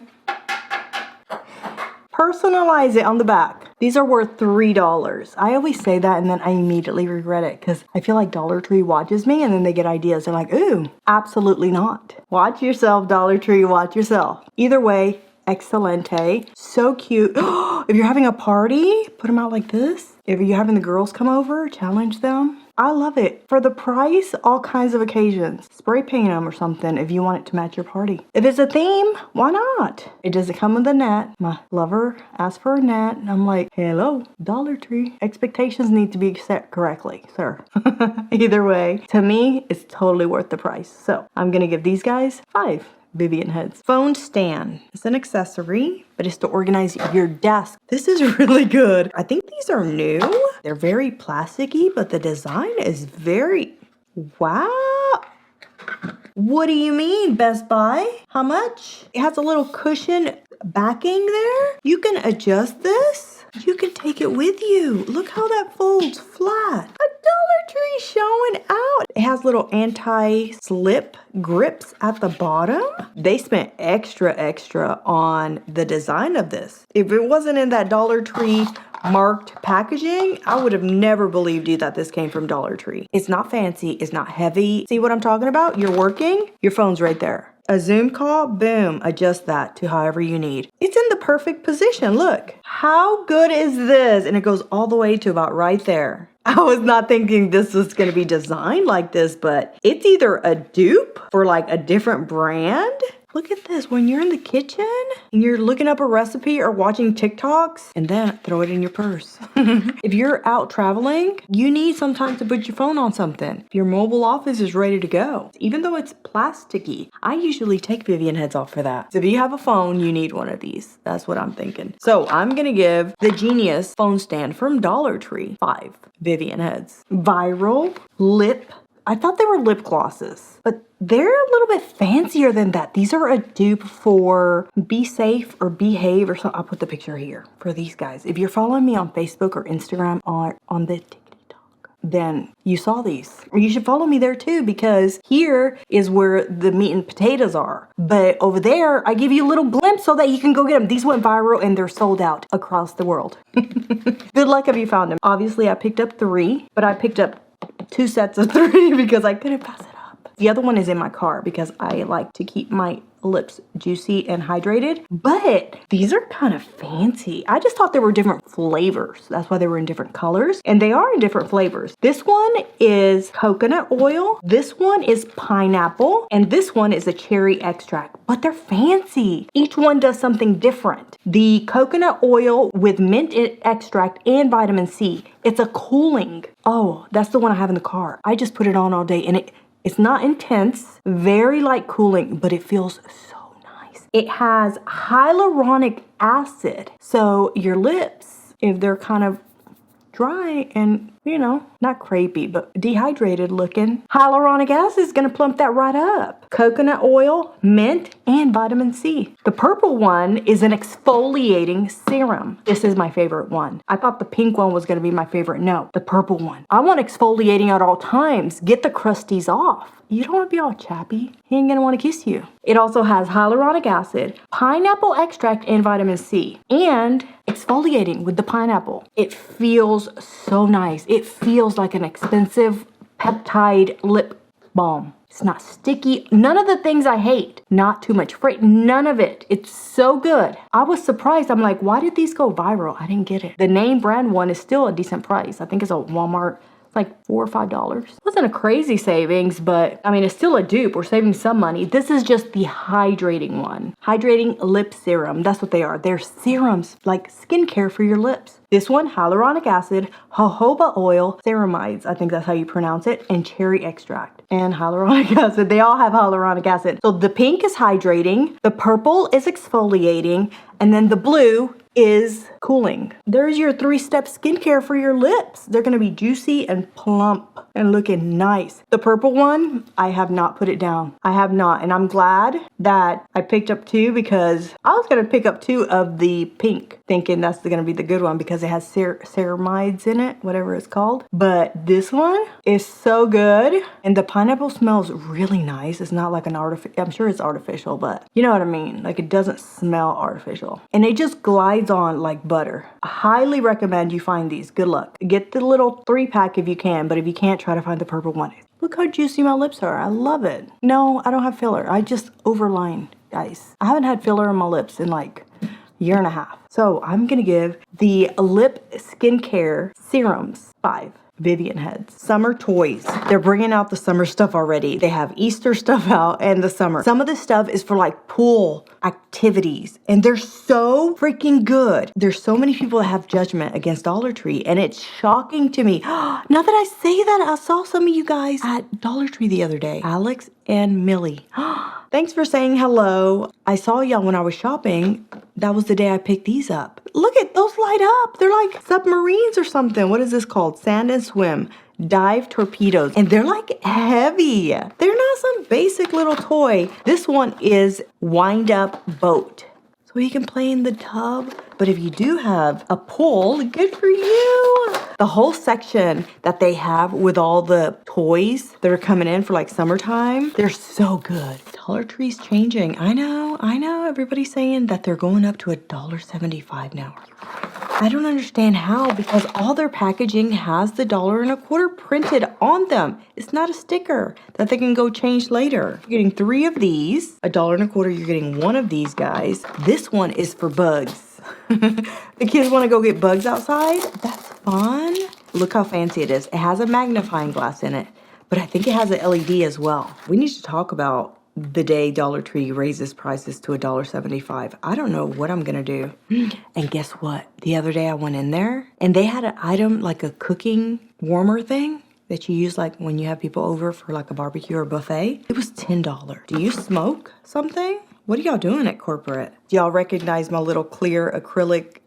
Personalize it on the back. These are worth $3. I always say that and then I immediately regret it because I feel like Dollar Tree watches me and then they get ideas. They're like, ooh, absolutely not. Watch yourself, Dollar Tree, watch yourself. Either way, excelente. So cute. If you're having a party, put them out like this. If you're having the girls come over, challenge them. I love it. For the price, all kinds of occasions. Spray paint them or something if you want it to match your party. If it's a theme, why not? It doesn't come with a net. My lover asked for a net. And I'm like, hello, Dollar Tree. Expectations need to be set correctly, sir. Either way, to me, it's totally worth the price. So I'm going to give these guys 5 Vivian heads. Phone stand. It's an accessory, but it's to organize your desk. This is really good. I think these are new. They're very plasticky, but the design is very, wow. What do you mean, Best Buy? How much? It has a little cushion backing there. You can adjust this. You can take it with you. Look how that folds flat. A Dollar Tree showing out. It has little anti-slip grips at the bottom. They spent extra on the design of this. If it wasn't in that Dollar Tree marked packaging, I would have never believed you that this came from Dollar Tree. It's not fancy. It's not heavy. See what I'm talking about? You're working, your phone's right there. A Zoom call, boom, adjust that to however you need. It's in the perfect position, look. How good is this? And it goes all the way to about right there. I was not thinking this was gonna be designed like this, but it's either a dupe for like a different brand. Look at this, when you're in the kitchen and you're looking up a recipe or watching TikToks, and then throw it in your purse. If you're out traveling, you need sometimes to put your phone on something. Your mobile office is ready to go. Even though it's plasticky, I usually take Vivian heads off for that. So if you have a phone, you need one of these. That's what I'm thinking. So I'm gonna give the Genius phone stand from Dollar Tree 5 Vivian heads. Viral lip. I thought they were lip glosses, but they're a little bit fancier than that. These are a dupe for Be Safe or Behave or something. I'll put the picture here for these guys. If you're following me on Facebook or Instagram or on the TikTok, then you saw these. You should follow me there too, because here is where the meat and potatoes are. But over there, I give you a little glimpse so that you can go get them. These went viral and they're sold out across the world. Good luck if you found them. Obviously, I picked up 3, but I picked up 2 sets of 3 because I couldn't pass it up. The other one is in my car because I like to keep my lips juicy and hydrated, but these are kind of fancy. I just thought they were different flavors. That's why they were in different colors, and they are in different flavors. This one is coconut oil, this one is pineapple, and this one is a cherry extract, but they're fancy. Each one does something different. The coconut oil with mint extract and vitamin C, it's a cooling. Oh, that's the one I have in the car. I just put it on all day, and it's not intense, very light cooling, but it feels so nice. It has hyaluronic acid. So your lips, if they're kind of dry and, not crepey, but dehydrated looking, hyaluronic acid is going to plump that right up. Coconut oil, mint, and vitamin C. The purple one is an exfoliating serum. This is my favorite one. I thought the pink one was going to be my favorite. No, the purple one. I want exfoliating at all times. Get the crusties off. You don't want to be all chappy. He ain't gonna want to kiss you. It also has hyaluronic acid, pineapple extract, and vitamin C. And exfoliating with the pineapple. It feels so nice. It feels like an expensive peptide lip balm. It's not sticky. None of the things I hate. Not too much freight. None of it. It's so good. I was surprised. I'm like, why did these go viral? I didn't get it. The name brand one is still a decent price. I think it's a Walmart. Like $4 or $5. Wasn't a crazy savings, but I mean, it's still a dupe. We're saving some money. This is just the hydrating one. Hydrating lip serum. That's what they are. They're serums, like skincare for your lips. This one, hyaluronic acid, jojoba oil, ceramides, I think that's how you pronounce it, and cherry extract. And hyaluronic acid. They all have hyaluronic acid. So the pink is hydrating, the purple is exfoliating, and then the blue is cooling. There's your 3-step skincare for your lips. They're going to be juicy and plump and looking nice. The purple one, I have not put it down. I have not. And I'm glad that I picked up 2 because I was going to pick up 2 of the pink, thinking that's going to be the good one because it has ceramides in it, whatever it's called. But this one is so good. And the pineapple smells really nice. It's not like an artificial, I'm sure it's artificial, but you know what I mean? Like it doesn't smell artificial. And it just glides on like butter. I highly recommend you find these. Good luck. Get the little 3-pack if you can, but if you can't, try to find the purple one. Look how juicy my lips are. I love it. No, I don't have filler. I just overline, guys. I haven't had filler on my lips in like a year and a half. So I'm gonna give the lip skincare serums 5 Vivian heads. Summer toys. They're bringing out the summer stuff already. They have Easter stuff out and the summer. Some of this stuff is for like pool activities and they're so freaking good. There's so many people that have judgment against Dollar Tree and it's shocking to me. Now that I say that, I saw some of you guys at Dollar Tree the other day. Alex and Millie. Thanks for saying hello. I saw y'all when I was shopping. That was the day I picked these up. Look at those light up. They're like submarines or something. What is this called? Sand and swim. Dive torpedoes. And they're like heavy. They're not some basic little toy. This one is wind up boat. So you can play in the tub. But if you do have a pool, good for you. The whole section that they have with all the toys that are coming in for like summertime, they're so good. Dollar Tree's changing. I know. Everybody's saying that they're going up to $1.75 now. I don't understand how, because all their packaging has the $1.25 printed on them. It's not a sticker that they can go change later. You're getting 3 of these, $1.25. You're getting 1 of these guys. This one is for bugs. The kids want to go get bugs outside. That's fun. Look how fancy it is. It has a magnifying glass in it, but I think it has an LED as well. We need to talk about the day Dollar Tree raises prices to $1.75. I don't know what I'm gonna do. And guess what? The other day I went in there and they had an item like a cooking warmer thing that you use like when you have people over for like a barbecue or buffet. It was $10. Do you smoke something? What are y'all doing at corporate? Do y'all recognize my little clear acrylic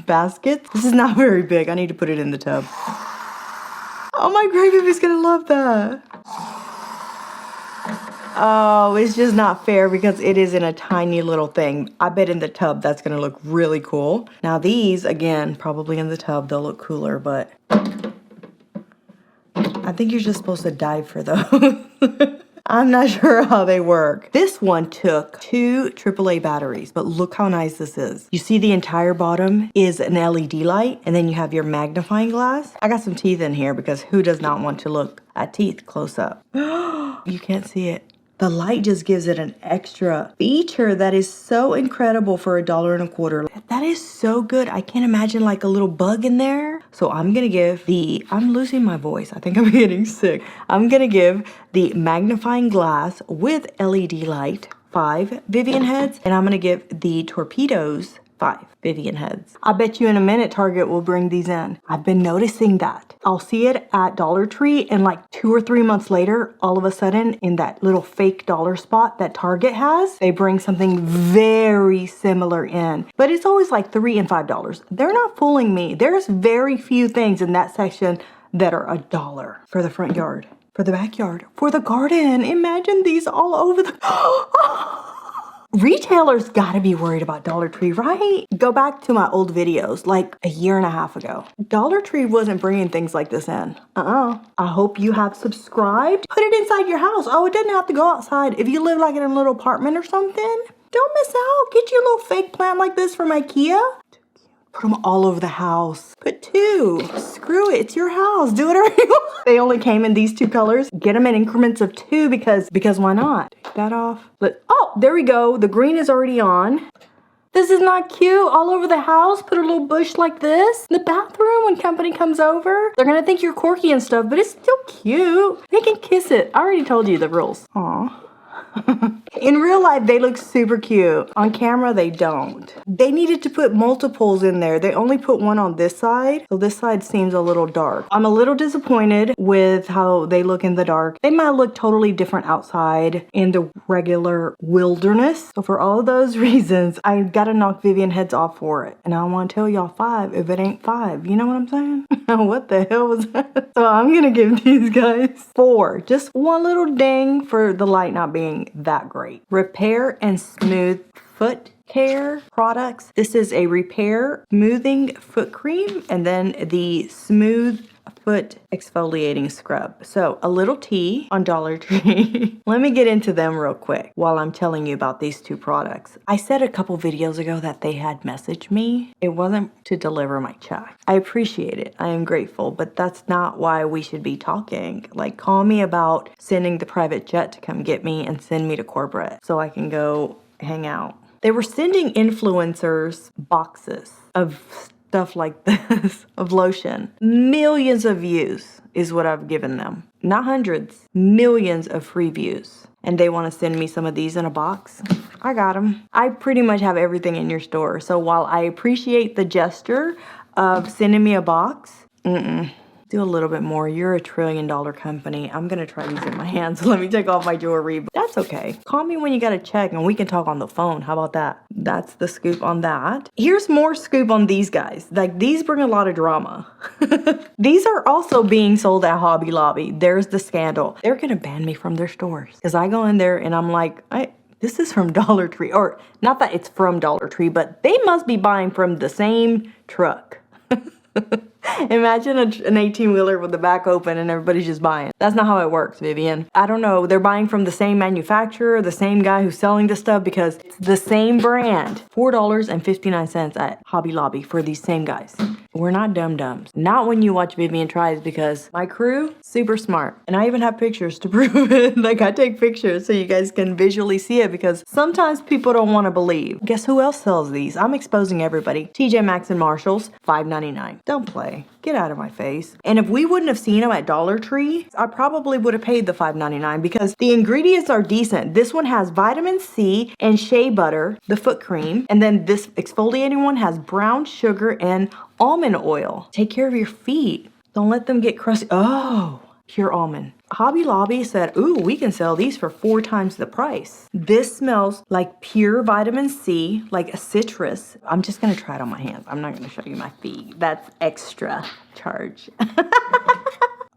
baskets? This is not very big. I need to put it in the tub. Oh, my grandbaby's gonna love that. Oh, it's just not fair because it is in a tiny little thing. I bet in the tub that's gonna look really cool. Now these, again, probably in the tub, they'll look cooler, but I think you're just supposed to dive for those. I'm not sure how they work. This one took 2 AAA batteries, but look how nice this is. You see the entire bottom is an LED light, and then you have your magnifying glass. I got some teeth in here because who does not want to look at teeth close up? You can't see it. The light just gives it an extra feature that is so incredible for $1.25. That is so good. I can't imagine like a little bug in there. So I'm gonna give I'm losing my voice. I think I'm getting sick. I'm gonna give the magnifying glass with LED light 5 Vivian heads, and I'm gonna give the torpedoes 5 Vivian heads. I bet you in a minute Target will bring these in. I've been noticing that. I'll see it at Dollar Tree, and like 2 or 3 months later, all of a sudden in that little fake dollar spot that Target has, they bring something very similar in. But it's always like $3 and $5. They're not fooling me. There's very few things in that section that are $1 for the front yard, for the backyard, for the garden. Imagine these all over the... Retailers gotta be worried about Dollar Tree, right? Go back to my old videos, like a year and a half ago. Dollar Tree wasn't bringing things like this in. I hope you have subscribed. Put it inside your house. Oh, it doesn't have to go outside. If you live like in a little apartment or something, don't miss out. Get you a little fake plant like this from IKEA. Put them all over the house. Put 2. Screw it. It's your house. Do whatever you want. They only came in these 2 colors. Get them in increments of 2 because why not? Take that off. Oh, there we go. The green is already on. This is not cute. All over the house. Put a little bush like this. In the bathroom when company comes over. They're going to think you're quirky and stuff, but it's still cute. They can kiss it. I already told you the rules. Aw. In real life, they look super cute. On camera, they don't. They needed to put multiples in there. They only put one on this side, so this side seems a little dark. I'm a little disappointed with how they look in the dark. They might look totally different outside in the regular wilderness. So for all of those reasons, I gotta knock Vivian heads off for it. And I want to tell y'all 5 if it ain't 5. You know what I'm saying? What the hell was that? So I'm gonna give these guys 4. Just one little ding for the light not being that great. Repair and Smooth Foot Care products. This is a repair smoothing foot cream, and then the smooth foot exfoliating scrub. So a little tea on Dollar Tree. Let me get into them real quick while I'm telling you about these 2 products. I said a couple videos ago that they had messaged me. It wasn't to deliver my check. I appreciate it. I am grateful, but that's not why we should be talking. Like, call me about sending the private jet to come get me and send me to corporate so I can go hang out. They were sending influencers boxes of stuff like this, of lotion. Millions of views is what I've given them. Not hundreds, millions of free views. And they want to send me some of these in a box. I got them. I pretty much have everything in your store. So while I appreciate the gesture of sending me a box, do a little bit more. You're a $1 trillion company. I'm gonna try these in my hands. Let me take off my jewelry. But that's okay. Call me when you got a check and we can talk on the phone. How about that? That's the scoop on that. Here's more scoop on these guys. Like, these bring a lot of drama. These are also being sold at Hobby Lobby. There's the scandal. They're gonna ban me from their stores because I go in there and I'm like, this is from Dollar Tree. Or not that it's from Dollar Tree, but they must be buying from the same truck. Imagine an 18-wheeler with the back open and everybody's just buying. That's not how it works, Vivian. I don't know. They're buying from the same manufacturer, the same guy who's selling the stuff, because it's the same brand. $4.59 at Hobby Lobby for these same guys. We're not dum-dums. Not when you watch Vivian Tries, because my crew, super smart. And I even have pictures to prove it. Like, I take pictures so you guys can visually see it, because sometimes people don't want to believe. Guess who else sells these? I'm exposing everybody. TJ Maxx and Marshalls, $5.99. Don't play. Get out of my face. And if we wouldn't have seen them at Dollar Tree, I probably would have paid the $5.99 because the ingredients are decent. This one has vitamin C and shea butter, the foot cream. And then this exfoliating one has brown sugar and almond oil. Take care of your feet. Don't let them get crusty. Oh, pure almond. Hobby Lobby said, ooh, we can sell these for 4 times the price. This smells like pure vitamin C, like a citrus. I'm just gonna try it on my hands. I'm not gonna show you my feet. That's extra charge.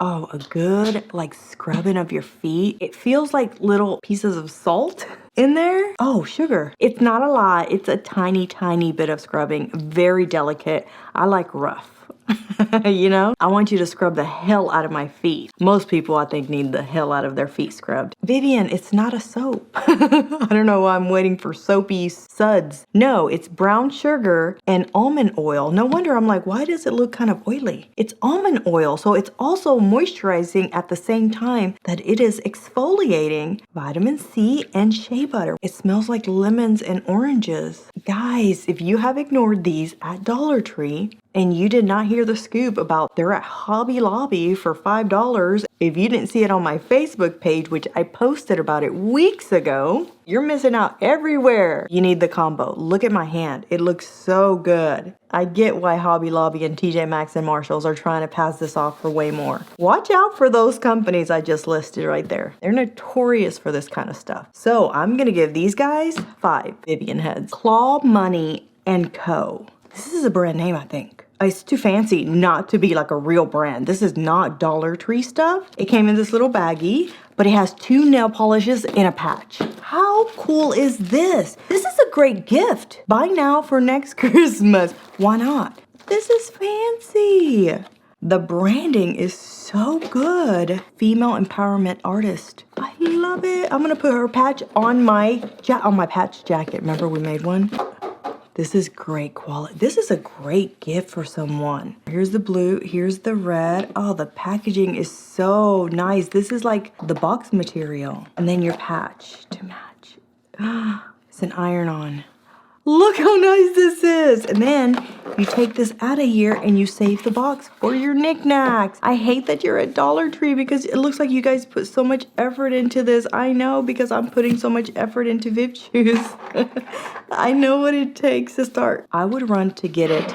Oh, a good like scrubbing of your feet. It feels like little pieces of salt in there. Oh, sugar. It's not a lot. It's a tiny, tiny bit of scrubbing. Very delicate. I like rough. You know? I want you to scrub the hell out of my feet. Most people, I think, need the hell out of their feet scrubbed. Vivian, it's not a soap. I don't know why I'm waiting for soapy suds. No, it's brown sugar and almond oil. No wonder I'm like, why does it look kind of oily? It's almond oil, so it's also moisturizing at the same time that it is exfoliating. Vitamin C and shea butter. It smells like lemons and oranges. Guys, if you have ignored these at Dollar Tree and you did not hear the scoop about they're at Hobby Lobby for $5, if you didn't see it on my Facebook page, which I posted about it weeks ago, you're missing out everywhere. You need the combo. Look at my hand. It looks so good. I get why Hobby Lobby and TJ Maxx and Marshalls are trying to pass this off for way more. Watch out for those companies I just listed right there. They're notorious for this kind of stuff. So I'm going to give these guys 5 Vivian heads. Claw Money & Co. This is a brand name, I think. It's too fancy not to be like a real brand. This is not Dollar Tree stuff. It came in this little baggie, but it has 2 nail polishes and a patch. How cool is this? This is a great gift. Buy now for next Christmas. Why not? This is fancy. The branding is so good. Female empowerment artist. I love it. I'm gonna put her patch on my patch jacket. Remember we made one? This is great quality. This is a great gift for someone. Here's the blue, here's the red. Oh, the packaging is so nice. This is like the box material. And then your patch to match. It's an iron-on. Look how nice this is. And then you take this out of here and you save the box for your knickknacks. I hate that you're at Dollar Tree because it looks like you guys put so much effort into this. I know, because I'm putting so much effort into Viv shoes. I know what it takes to start. I would run to get it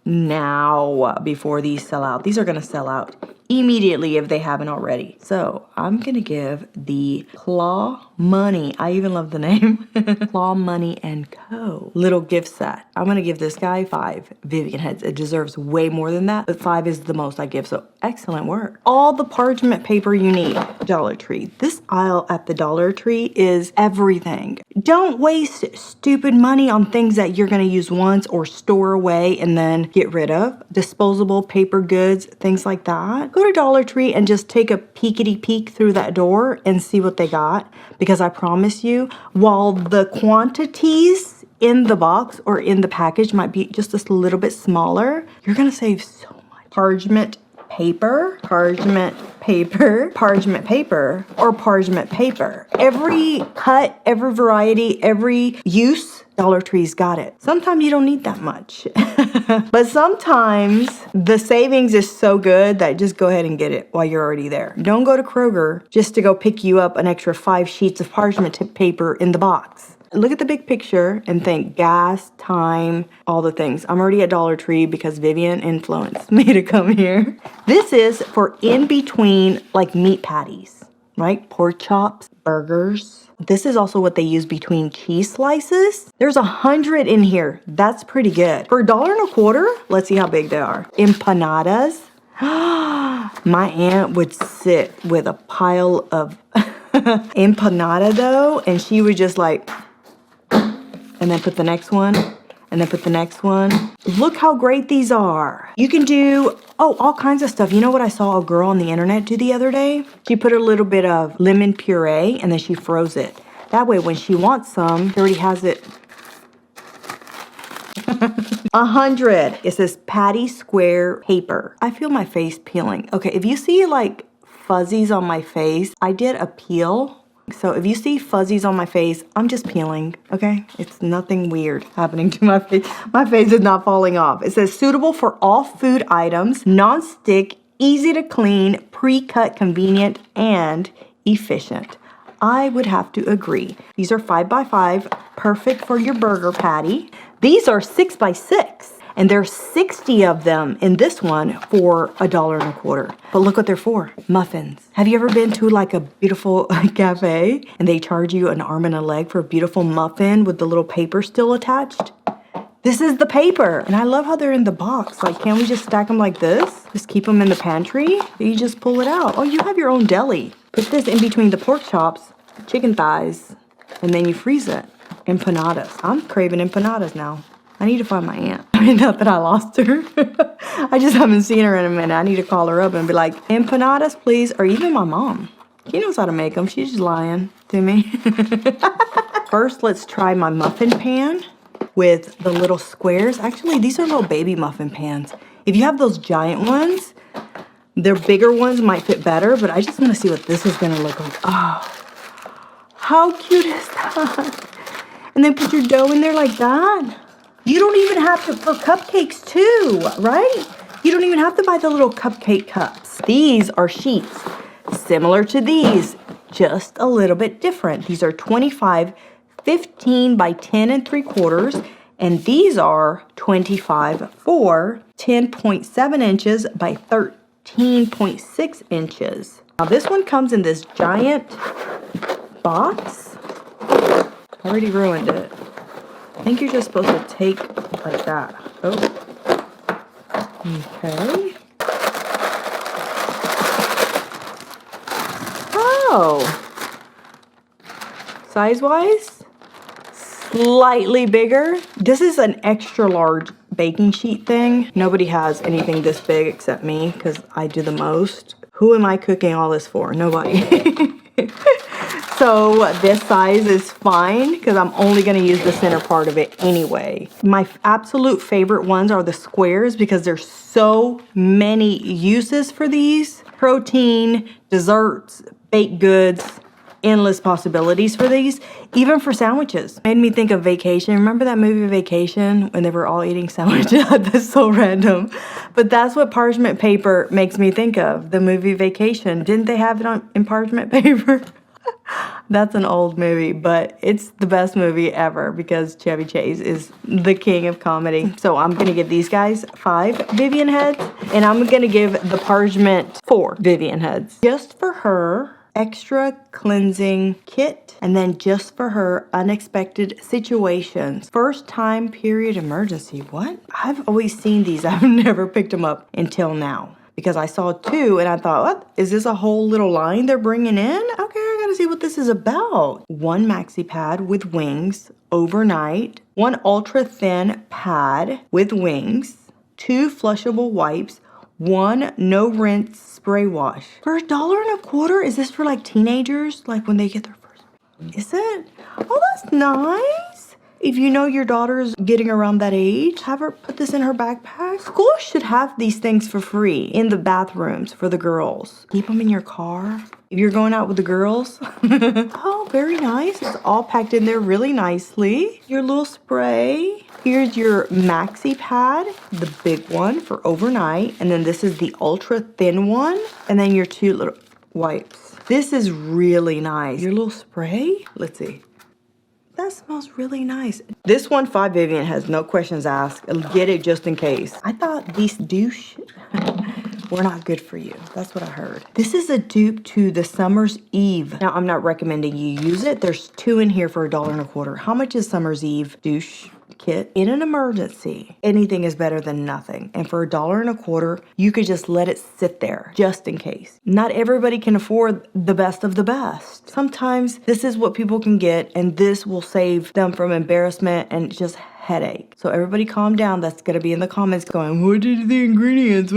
now before these sell out. These are going to sell out immediately if they haven't already. So I'm going to give the Claw Money, I even love the name, Claw Money & Co. little gift set. I'm going to give this guy 5 Vivian heads. It deserves way more than that, but 5 is the most I give, so excellent work. All the parchment paper you need, Dollar Tree. This aisle at the Dollar Tree is everything. Don't waste stupid money on things that you're going to use once or store away and then get rid of. Disposable paper goods, things like that. Go to Dollar Tree and just take a peekity peek through that door and see what they got. Because I promise you, while the quantities in the box or in the package might be just a little bit smaller, you're going to save so much. Parchment paper, parchment paper, parchment paper, or parchment paper. Every cut, every variety, every use, Dollar Tree's got it. Sometimes you don't need that much. But sometimes the savings is so good that just go ahead and get it while you're already there. Don't go to Kroger just to go pick you up an extra 5 sheets of parchment paper in the box. Look at the big picture and think gas, time, all the things. I'm already at Dollar Tree because Vivian influenced me to come here. This is for in between like meat patties, right? Pork chops, burgers. This is also what they use between cheese slices. There's 100 in here. That's pretty good. For $1.25, let's see how big they are. Empanadas. My aunt would sit with a pile of empanada dough and she would just like, and then put the next one, and then put the next one. Look how great these are. You can do, all kinds of stuff. You know what I saw a girl on the internet do the other day? She put a little bit of lemon puree and then she froze it. That way when she wants some, she already has it. 100. It says patty square paper. I feel my face peeling. Okay, if you see like fuzzies on my face, I did a peel. So if you see fuzzies on my face, I'm just peeling, okay? It's nothing weird happening to my face. My face is not falling off. It says suitable for all food items, non-stick, easy to clean, pre-cut, convenient, and efficient. I would have to agree. These are 5x5, perfect for your burger patty. These are 6x6. And there's 60 of them in this one for $1.25. But look what they're for, muffins. Have you ever been to like a beautiful cafe and they charge you an arm and a leg for a beautiful muffin with the little paper still attached? This is the paper. And I love how they're in the box. Like, can't we just stack them like this? Just keep them in the pantry? You just pull it out. Oh, you have your own deli. Put this in between the pork chops, chicken thighs, and then you freeze it. Empanadas. I'm craving empanadas now. I need to find my aunt. I mean, not that I lost her. I just haven't seen her in a minute. I need to call her up and be like, empanadas, please. Or even my mom. She knows how to make them. She's just lying to me. First, let's try my muffin pan with the little squares. Actually, these are little baby muffin pans. If you have those giant ones, their bigger ones might fit better, but I just want to see what this is going to look like. Oh, how cute is that? And then put your dough in there like that. You don't even have to, for cupcakes too, right? You don't even have to buy the little cupcake cups. These are sheets, similar to these, just a little bit different. These are 25, 15 by 10 3/4, and these are 25 for 10.7 inches by 13.6 inches. Now this one comes in this giant box. Already ruined it. I think you're just supposed to take like that. Oh. Okay. Oh. Size-wise, slightly bigger. This is an extra large baking sheet thing. Nobody has anything this big except me because I do the most. Who am I cooking all this for? Nobody. So this size is fine because I'm only going to use the center part of it anyway. My absolute favorite ones are the squares because there's so many uses for these. Protein, desserts, baked goods, endless possibilities for these. Even for sandwiches. Made me think of Vacation. Remember that movie Vacation when they were all eating sandwiches? That's so random. But that's what parchment paper makes me think of. The movie Vacation. Didn't they have it in parchment paper? That's an old movie, but it's the best movie ever because Chevy Chase is the king of comedy. So I'm going to give these guys 5 Vivian heads, and I'm going to give the parchment 4 Vivian heads. Just for her, extra cleansing kit, and then just for her, unexpected situations. First time period emergency. What? I've always seen these. I've never picked them up until now. Because I saw 2 and I thought, what? Is this a whole little line they're bringing in? Okay, I gotta see what this is about. 1 maxi pad with wings overnight. 1 ultra thin pad with wings. 2 flushable wipes. 1 no rinse spray wash. For $1.25? Is this for like teenagers? Like when they get their first? Is it? Oh, that's nice. If you know your daughter's getting around that age, have her put this in her backpack. Schools should have these things for free in the bathrooms for the girls. Keep them in your car. If you're going out with the girls. Oh, very nice. It's all packed in there really nicely. Your little spray. Here's your maxi pad, the big one for overnight. And then this is the ultra thin one. And then your 2 little wipes. This is really nice. Your little spray. Let's see. That smells really nice. This one, 5 Vivian has no questions asked. Get it just in case. I thought these douche were not good for you. That's what I heard. This is a dupe to the Summer's Eve. Now, I'm not recommending you use it. There's 2 in here for $1.25. How much is Summer's Eve douche kit? In an emergency, anything is better than nothing. And for $1.25, you could just let it sit there just in case. Not everybody can afford the best of the best. Sometimes this is what people can get, and this will save them from embarrassment and just headache. So everybody calm down. That's going to be in the comments going, what did the ingredients?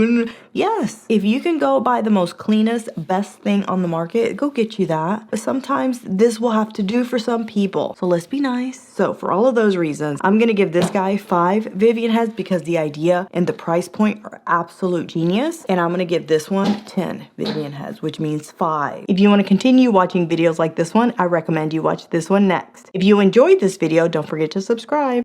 Yes, if you can go buy the most cleanest, best thing on the market, go get you that. But sometimes this will have to do for some people. So let's be nice. So for all of those reasons, I'm going to give this guy 5 Vivian heads because the idea and the price point are absolute genius. And I'm going to give this one 10 Vivian heads, which means 5. If you want to continue watching videos like this one, I recommend you watch this one next. If you enjoyed this video, don't forget to subscribe.